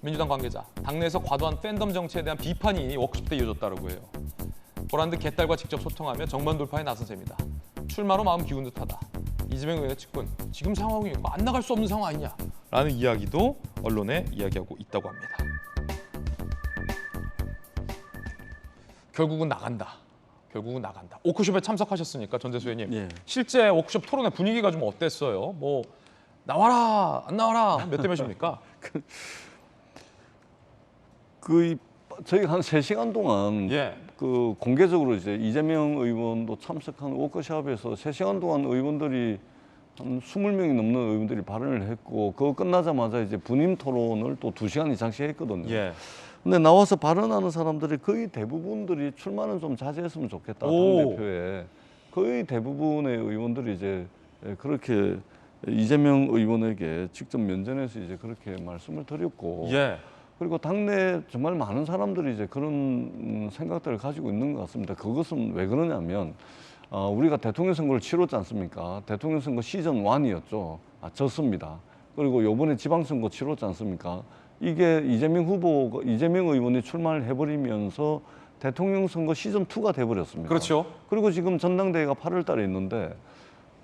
민주당 관계자, 당내에서 과도한 팬덤 정치에 대한 비판이 워크숍 때 이어졌다고 해요. 보란듯 개딸과 직접 소통하며 정면 돌파에 나선 셈이다. 출마로 마음 기운 듯하다. 이재명 의원의 측근, 지금 상황이 안 나갈 수 없는 상황 아니냐? 라는 이야기도 언론에 이야기하고 있다고 합니다. 결국은 나간다. 결국은 나간다. 워크숍에 참석하셨으니까 전재수 의원님. 예. 실제 워크숍 토론회 분위기가 좀 어땠어요? 뭐 나와라 안 나와라 몇 대 몇입니까? 저희가 한 3시간 동안 예. 그 공개적으로 이제 이재명 의원도 참석한 워크숍에서 3시간 동안 의원들이 한 20명이 넘는 의원들이 발언을 했고 그거 끝나자마자 이제 분임 토론을 또 2시간 이상씩 했거든요. 예. 근데 나와서 발언하는 사람들이 거의 대부분들이 출마는 좀 자제했으면 좋겠다. 당대표에. 거의 대부분의 의원들이 이제 그렇게 이재명 의원에게 직접 면전에서 이제 그렇게 말씀을 드렸고 예. 그리고 당내 정말 많은 사람들이 이제 그런 생각들을 가지고 있는 것 같습니다. 그것은 왜 그러냐면 우리가 대통령 선거를 치렀지 않습니까? 대통령 선거 시즌 1이었죠. 졌습니다. 그리고 요번에 지방선거 치렀지 않습니까? 이게 이재명 의원이 출마를 해버리면서 대통령 선거 시즌 2가 돼버렸습니다. 그렇죠. 그리고 지금 전당대회가 8월 달에 있는데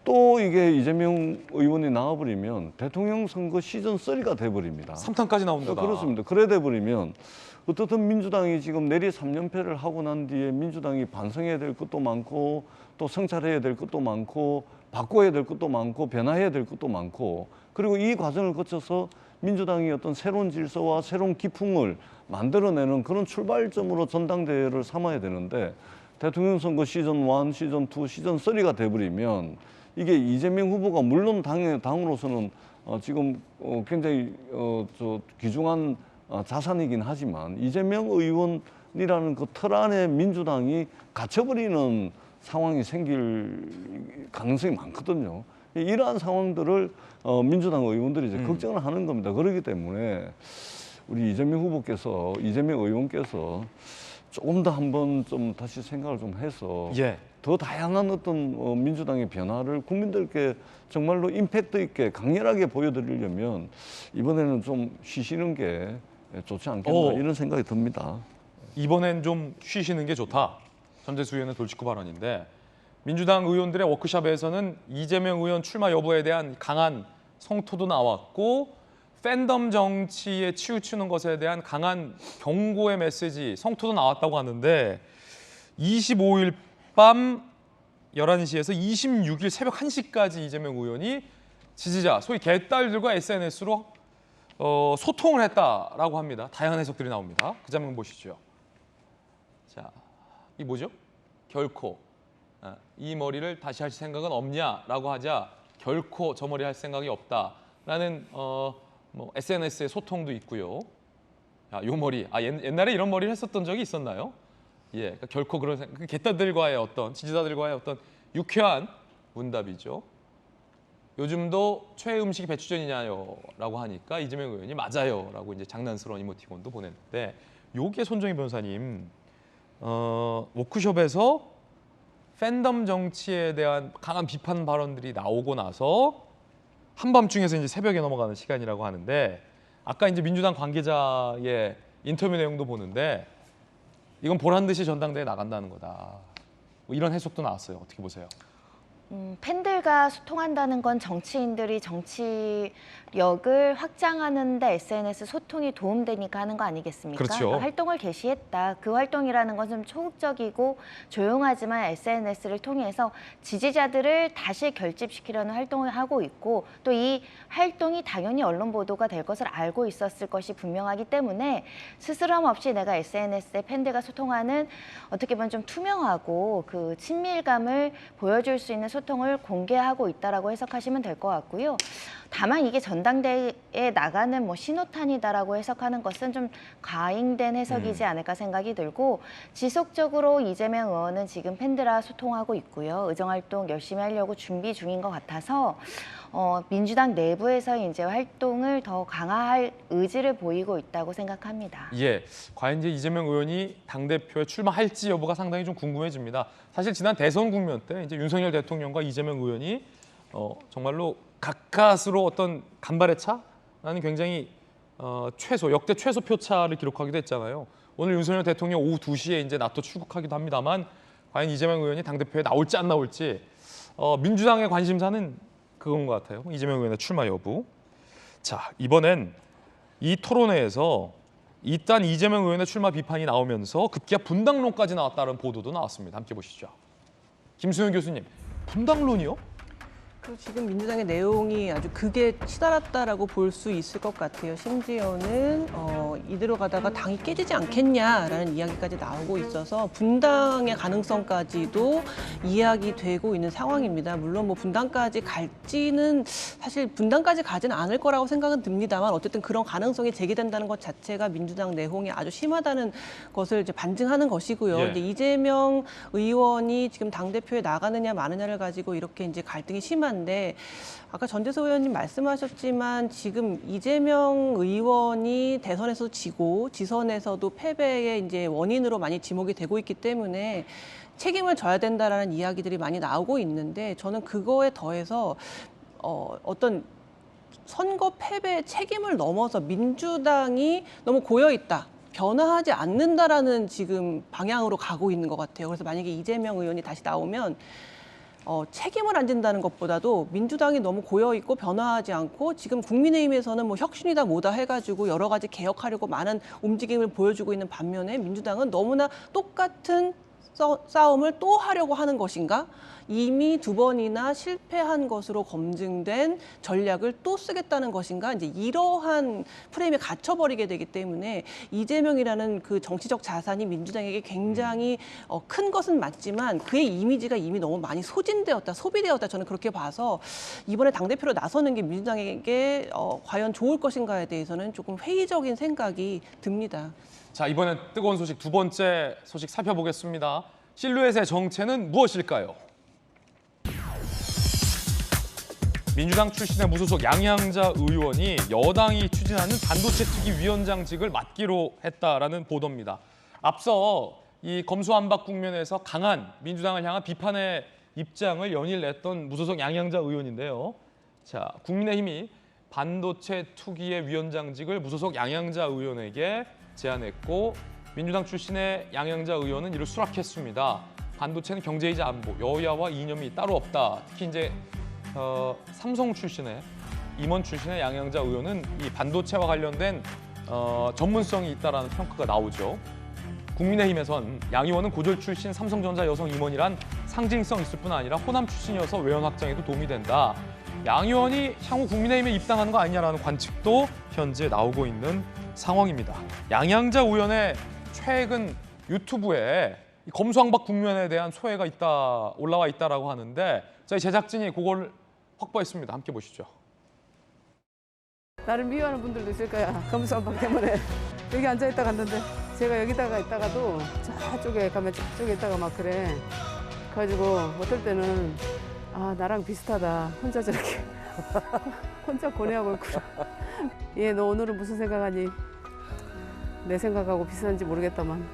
또 이게 이재명 의원이 나와버리면 대통령 선거 시즌 3가 돼버립니다. 3탄까지 나오는 거다. 그렇습니다. 그래 돼버리면 어떻든 민주당이 지금 내리 3연패를 하고 난 뒤에 민주당이 반성해야 될 것도 많고 또 성찰해야 될 것도 많고 바꿔야 될 것도 많고 변화해야 될 것도 많고 그리고 이 과정을 거쳐서 민주당이 어떤 새로운 질서와 새로운 기풍을 만들어내는 그런 출발점으로 전당대회를 삼아야 되는데 대통령 선거 시즌 1, 시즌 2, 시즌 3가 돼버리면 이게 이재명 후보가 물론 당으로서는 지금 굉장히 귀중한 자산이긴 하지만 이재명 의원이라는 그 틀 안에 민주당이 갇혀버리는 상황이 생길 가능성이 많거든요. 이러한 상황들을 민주당 의원들이 이제 걱정을 하는 겁니다. 그렇기 때문에 우리 이재명 의원께서 조금 더 한번 좀 다시 생각을 좀 해서 예. 더 다양한 어떤 민주당의 변화를 국민들께 정말로 임팩트 있게 강렬하게 보여드리려면 이번에는 좀 쉬시는 게 좋지 않겠나 이런 생각이 듭니다. 이번엔 좀 쉬시는 게 좋다. 전재수 의원의 돌직구 발언인데 민주당 의원들의 워크숍에서는 이재명 의원 출마 여부에 대한 강한 성토도 나왔고 팬덤 정치에 치우치는 것에 대한 강한 경고의 메시지, 성토도 나왔다고 하는데 25일 밤 11시에서 26일 새벽 1시까지 이재명 의원이 지지자, 소위 개딸들과 SNS로 소통을 했다라고 합니다. 다양한 해석들이 나옵니다. 그 장면 보시죠. 자, 이 뭐죠? 결코 이 머리를 다시 할 생각은 없냐라고 하자 결코 저 머리 할 생각이 없다라는 뭐 SNS의 소통도 있고요. 야, 요 머리, 옛날에 이런 머리를 했었던 적이 있었나요? 예, 그러니까 결코 그런 개딸들과의 어떤 지지자들과의 어떤 유쾌한 문답이죠. 요즘도 최애 음식이 배추전이냐요라고 하니까 이재명 의원이 맞아요라고 이제 장난스러운 이모티콘도 보냈는데 요게 손정희 변호사님 워크숍에서 팬덤 정치에 대한 강한 비판 발언들이 나오고 나서 한밤중에서 이제 새벽에 넘어가는 시간이라고 하는데 아까 이제 민주당 관계자의 인터뷰 내용도 보는데 이건 보란 듯이 전당대회에 나간다는 거다. 뭐 이런 해석도 나왔어요. 어떻게 보세요? 팬들과 소통한다는 건 정치인들이 정치력을 확장하는 데 SNS 소통이 도움되니까 하는 거 아니겠습니까? 그렇죠. 그러니까 활동을 개시했다. 그 활동이라는 건 좀 초극적이고 조용하지만 SNS를 통해서 지지자들을 다시 결집시키려는 활동을 하고 있고 또 이 활동이 당연히 언론 보도가 될 것을 알고 있었을 것이 분명하기 때문에 스스럼 없이 내가 SNS에 팬들과 소통하는 어떻게 보면 좀 투명하고 그 친밀감을 보여줄 수 있는 소통을 공개하고 있다라고 해석하시면 될 것 같고요. 다만 이게 전당대회에 나가는 뭐 신호탄이다라고 해석하는 것은 좀 과잉된 해석이지 않을까 생각이 들고 지속적으로 이재명 의원은 지금 팬들과 소통하고 있고요. 의정활동 열심히 하려고 준비 중인 것 같아서 민주당 내부에서 이제 활동을 더 강화할 의지를 보이고 있다고 생각합니다. 예, 과연 이제 이재명 의원이 당대표에 출마할지 여부가 상당히 좀 궁금해집니다. 사실 지난 대선 국면 때 이제 윤석열 대통령과 이재명 의원이 정말로 가까스로 어떤 간발의 차? 나는 굉장히 역대 최소 표차를 기록하기도 했잖아요. 오늘 윤석열 대통령 오후 2시에 이제 나토 출국하기도 합니다만 과연 이재명 의원이 당대표에 나올지 안 나올지 민주당의 관심사는 그건 것 같아요. 이재명 의원의 출마 여부. 자, 이번엔 이 토론회에서 이딴 이재명 의원의 출마 비판이 나오면서 급기야 분당론까지 나왔다는 보도도 나왔습니다. 함께 보시죠. 김수현 교수님, 분당론이요? 지금 민주당의 내용이 아주 극에 치달았다라고 볼 수 있을 것 같아요. 심지어는 이대로 가다가 당이 깨지지 않겠냐라는 이야기까지 나오고 있어서 분당의 가능성까지도 이야기되고 있는 상황입니다. 물론 뭐 분당까지 갈지는 사실 분당까지 가지는 않을 거라고 생각은 듭니다만 어쨌든 그런 가능성이 제기된다는 것 자체가 민주당 내홍이 아주 심하다는 것을 이제 반증하는 것이고요. 예. 이제 이재명 의원이 지금 당대표에 나가느냐 마느냐를 가지고 이렇게 이제 갈등이 심한 데 아까 전재석 의원님 말씀하셨지만 지금 이재명 의원이 대선에서 지고 지선에서도 패배의 이제 원인으로 많이 지목이 되고 있기 때문에 책임을 져야 된다라는 이야기들이 많이 나오고 있는데 저는 그거에 더해서 어떤 선거 패배의 책임을 넘어서 민주당이 너무 고여 있다. 변화하지 않는다라는 지금 방향으로 가고 있는 것 같아요. 그래서 만약에 이재명 의원이 다시 나오면 책임을 안 진다는 것보다도 민주당이 너무 고여있고 변화하지 않고 지금 국민의힘에서는 뭐 혁신이다 뭐다 해가지고 여러 가지 개혁하려고 많은 움직임을 보여주고 있는 반면에 민주당은 너무나 똑같은 싸움을 또 하려고 하는 것인가? 이미 2번이나 실패한 것으로 검증된 전략을 또 쓰겠다는 것인가? 이제 이러한 프레임에 갇혀버리게 되기 때문에 이재명이라는 그 정치적 자산이 민주당에게 굉장히 큰 것은 맞지만 그의 이미지가 이미 너무 많이 소진되었다, 소비되었다 저는 그렇게 봐서 이번에 당대표로 나서는 게 민주당에게 과연 좋을 것인가에 대해서는 조금 회의적인 생각이 듭니다. 자, 이번엔 뜨거운 소식 두 번째 소식 살펴보겠습니다. 실루엣의 정체는 무엇일까요? 민주당 출신의 무소속 양양자 의원이 여당이 추진하는 반도체 특위 위원장직을 맡기로 했다라는 보도입니다. 앞서 이 검수완박 국면에서 강한 민주당을 향한 비판의 입장을 연일 냈던 무소속 양양자 의원인데요. 자, 국민의힘이 반도체 특위의 위원장직을 무소속 양양자 의원에게 제안했고 민주당 출신의 양양자 의원은 이를 수락했습니다. 반도체는 경제이자 안보, 여야와 이념이 따로 없다. 특히 이제 삼성 출신의 임원 출신의 양양자 의원은 이 반도체와 관련된 전문성이 있다라는 평가가 나오죠. 국민의힘에선 양 의원은 고졸 출신 삼성전자 여성 임원이란 상징성 있을 뿐 아니라 호남 출신이어서 외연 확장에도 도움이 된다. 양 의원이 향후 국민의힘에 입당하는 거 아니냐라는 관측도 현재 나오고 있는 상황입니다. 양양자 의원의 최근 유튜브에 검수완박 국면에 대한 소회가 올라와 있다라고 하는데 저희 제작진이 그걸 확보했습니다. 함께 보시죠. 나를 미워하는 분들도 있을 거야. 검수완박 때문에. 여기 앉아있다 갔는데 제가 여기다가 있다가도 저쪽에 가면 저쪽에 있다가 막 그래. 그래가지고 어떨 때는 나랑 비슷하다. 혼자 저렇게 혼자 고뇌하고 있구나. 얘 너 오늘은 무슨 생각하니? 내 생각하고 비슷한지 모르겠다만.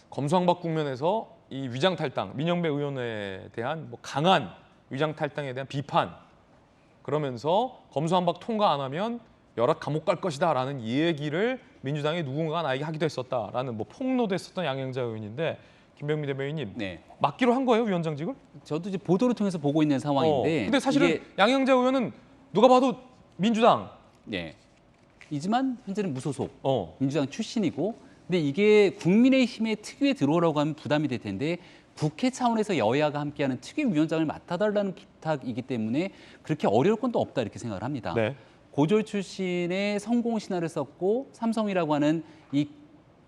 검수완박 국면에서 이 위장 탈당, 민영배 의원에 대한 강한 위장 탈당에 대한 비판 그러면서 검수완박 통과 안 하면 열악 감옥 갈 것이다라는 얘기를 민주당의 누군가가 나에게 하기도 했었다라는 폭로도 했었던 양양자 의원인데 김병미 대변인님 맡기로 한 거예요 위원장직을? 저도 이제 보도를 통해서 보고 있는 상황인데. 근데 사실은 양양자 의원은 누가 봐도 민주당. 이지만 현재는 무소속 민주당 출신이고. 근데 이게 국민의힘의 특위에 들어오라고 하면 부담이 될 텐데 국회 차원에서 여야가 함께하는 특위위원장을 맡아달라는 부탁이기 때문에 그렇게 어려울 건 또 없다 이렇게 생각을 합니다. 고졸 출신의 성공 신화를 썼고 삼성이라고 하는 이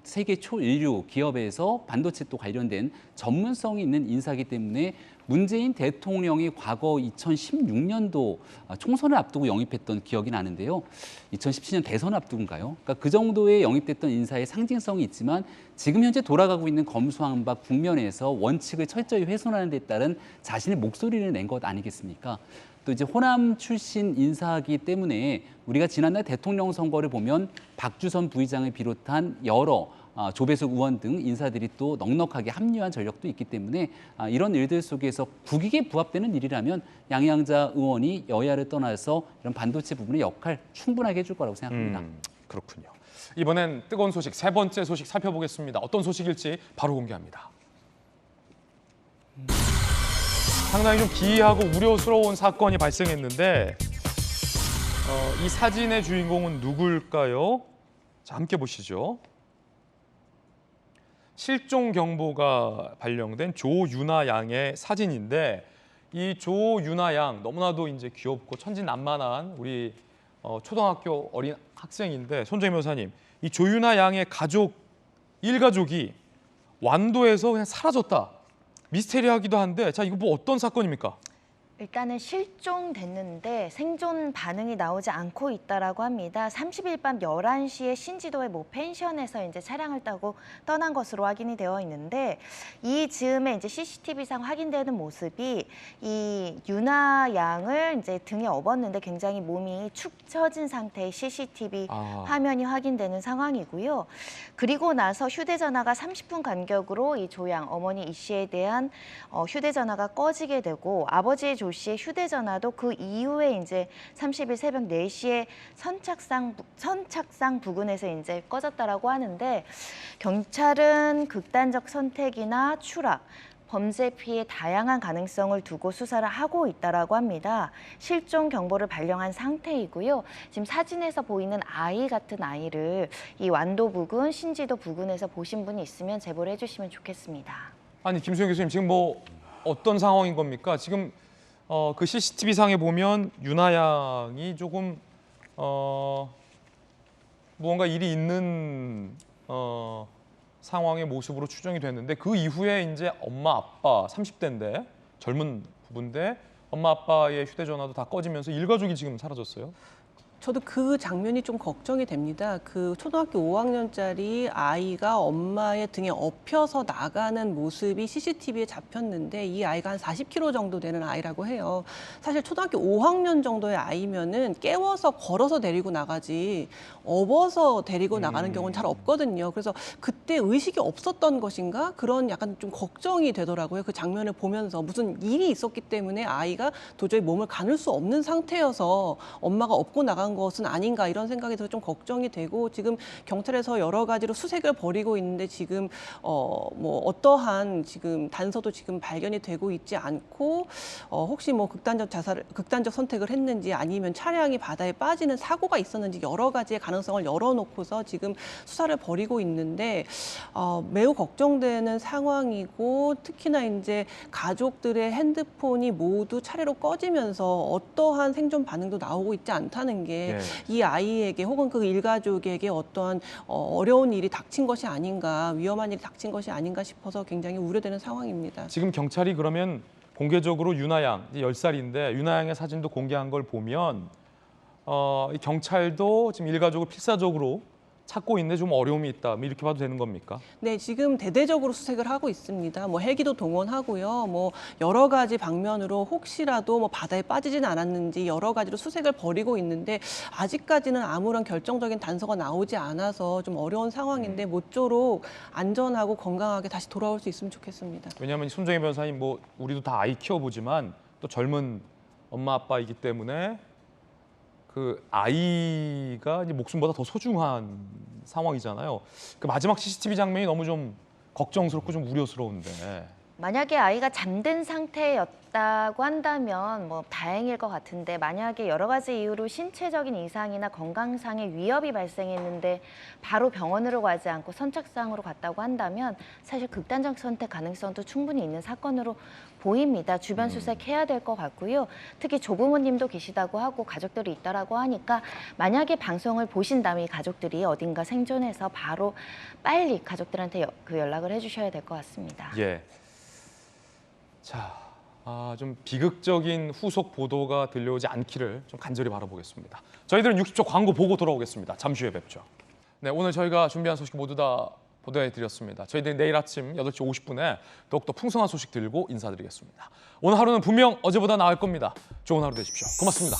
세계 초일류 기업에서 반도체 또 관련된 전문성이 있는 인사이기 때문에 문재인 대통령이 과거 2016년도 총선을 앞두고 영입했던 기억이 나는데요. 2017년 대선 앞두고인가요? 그러니까 그 정도의 영입됐던 인사의 상징성이 있지만 지금 현재 돌아가고 있는 검수완박 국면에서 원칙을 철저히 훼손하는 데 따른 자신의 목소리를 낸 것 아니겠습니까? 또 이제 호남 출신 인사이기 때문에 우리가 지난날 대통령 선거를 보면 박주선 부의장을 비롯한 여러 조배숙 의원 등 인사들이 또 넉넉하게 합류한 전력도 있기 때문에 이런 일들 속에서 국익에 부합되는 일이라면 양양자 의원이 여야를 떠나서 이런 반도체 부분의 역할 충분하게 해줄 거라고 생각합니다. 그렇군요. 이번엔 뜨거운 소식, 세 번째 소식 살펴보겠습니다. 어떤 소식일지 바로 공개합니다. 상당히 좀 기이하고 우려스러운 사건이 발생했는데 이 사진의 주인공은 누굴까요? 자, 함께 보시죠. 실종 경보가 발령된 조윤아 양의 사진인데 이 조윤아 양 너무나도 이제 귀엽고 천진난만한 우리 초등학교 어린 학생인데 손정희 변호사님, 이 조윤아 양의 일가족이 완도에서 그냥 사라졌다. 미스테리하기도 한데 자, 이거 뭐 어떤 사건입니까? 일단은 실종됐는데 생존 반응이 나오지 않고 있다라고 합니다. 30일 밤 11시에 신지도의 모 펜션에서 이제 차량을 타고 떠난 것으로 확인이 되어 있는데 이 즈음에 이제 CCTV상 확인되는 모습이 이 유나 양을 이제 등에 업었는데 굉장히 몸이 축 처진 상태의 CCTV 화면이 확인되는 상황이고요. 그리고 나서 휴대전화가 30분 간격으로 이 조양 어머니 이 씨에 대한 휴대전화가 꺼지게 되고 아버지의 조 씨의 휴대전화도 그 이후에 이제 30일 새벽 4시에 선착상 부근에서 이제 꺼졌다라고 하는데 경찰은 극단적 선택이나 추락, 범죄 피해 다양한 가능성을 두고 수사를 하고 있다라고 합니다. 실종 경보를 발령한 상태이고요. 지금 사진에서 보이는 아이 같은 아이를 이 완도 부근, 신지도 부근에서 보신 분이 있으면 제보를 해주시면 좋겠습니다. 아니 김수영 교수님, 지금 뭐 어떤 상황인 겁니까? 지금 그 CCTV 상에 보면 유나 양이 조금 무언가 일이 있는 상황의 모습으로 추정이 됐는데 그 이후에 이제 엄마 아빠 30대인데 젊은 부부인데 엄마 아빠의 휴대전화도 다 꺼지면서 일가족이 지금 사라졌어요. 저도 그 장면이 좀 걱정이 됩니다. 그 초등학교 5학년짜리 아이가 엄마의 등에 업혀서 나가는 모습이 CCTV에 잡혔는데 이 아이가 한 40kg 정도 되는 아이라고 해요. 사실 초등학교 5학년 정도의 아이면은 깨워서 걸어서 데리고 나가지 업어서 데리고 나가는 경우는 잘 없거든요. 그래서 그때 의식이 없었던 것인가? 그런 약간 좀 걱정이 되더라고요. 그 장면을 보면서 무슨 일이 있었기 때문에 아이가 도저히 몸을 가눌 수 없는 상태여서 엄마가 업고 나간 것은 아닌가 이런 생각이 들어서 좀 걱정이 되고 지금 경찰에서 여러 가지로 수색을 벌이고 있는데 지금 뭐 어떠한 지금 단서도 지금 발견이 되고 있지 않고 혹시 뭐 극단적 선택을 했는지 아니면 차량이 바다에 빠지는 사고가 있었는지 여러 가지의 가능성을 열어놓고서 지금 수사를 벌이고 있는데 매우 걱정되는 상황이고 특히나 이제 가족들의 핸드폰이 모두 차례로 꺼지면서 어떠한 생존 반응도 나오고 있지 않다는 게 이 아이에게 혹은 그 일가족에게 어떠한 어려운 일이 닥친 것이 아닌가, 위험한 일이 닥친 것이 아닌가 싶어서 굉장히 우려되는 상황입니다. 지금 경찰이 그러면 공개적으로 유나 양, 10살인데 유나 양의 사진도 공개한 걸 보면 경찰도 지금 일가족을 필사적으로 찾고 있는데 좀 어려움이 있다, 이렇게 봐도 되는 겁니까? 네, 지금 대대적으로 수색을 하고 있습니다. 뭐 헬기도 동원하고요. 뭐 여러 가지 방면으로 혹시라도 뭐 바다에 빠지지는 않았는지 여러 가지로 수색을 벌이고 있는데 아직까지는 아무런 결정적인 단서가 나오지 않아서 좀 어려운 상황인데 모쪼록 안전하고 건강하게 다시 돌아올 수 있으면 좋겠습니다. 왜냐하면 손정희 변호사님, 뭐 우리도 다 아이 키워보지만 또 젊은 엄마 아빠이기 때문에 그 아이가 이제 목숨보다 더 소중한 상황이잖아요. 그 마지막 CCTV 장면이 너무 좀 걱정스럽고 좀 우려스러운데. 만약에 아이가 잠든 상태였다고 한다면 뭐 다행일 것 같은데 만약에 여러 가지 이유로 신체적인 이상이나 건강상의 위협이 발생했는데 바로 병원으로 가지 않고 선착상으로 갔다고 한다면 사실 극단적 선택 가능성도 충분히 있는 사건으로 보입니다. 주변 수색해야 될 것 같고요. 특히 조부모님도 계시다고 하고 가족들이 있다라고 하니까 만약에 방송을 보신다면 이 가족들이 어딘가 생존해서 바로 빨리 가족들한테 그 연락을 해주셔야 될 것 같습니다. 예. 자, 좀 비극적인 후속 보도가 들려오지 않기를 좀 간절히 바라보겠습니다. 저희들은 60초 광고 보고 돌아오겠습니다. 잠시 후에 뵙죠. 네, 오늘 저희가 준비한 소식 모두 다 보도해드렸습니다. 저희들이 내일 아침 8시 50분에 더욱더 풍성한 소식 들고 인사드리겠습니다. 오늘 하루는 분명 어제보다 나을 겁니다. 좋은 하루 되십시오. 고맙습니다.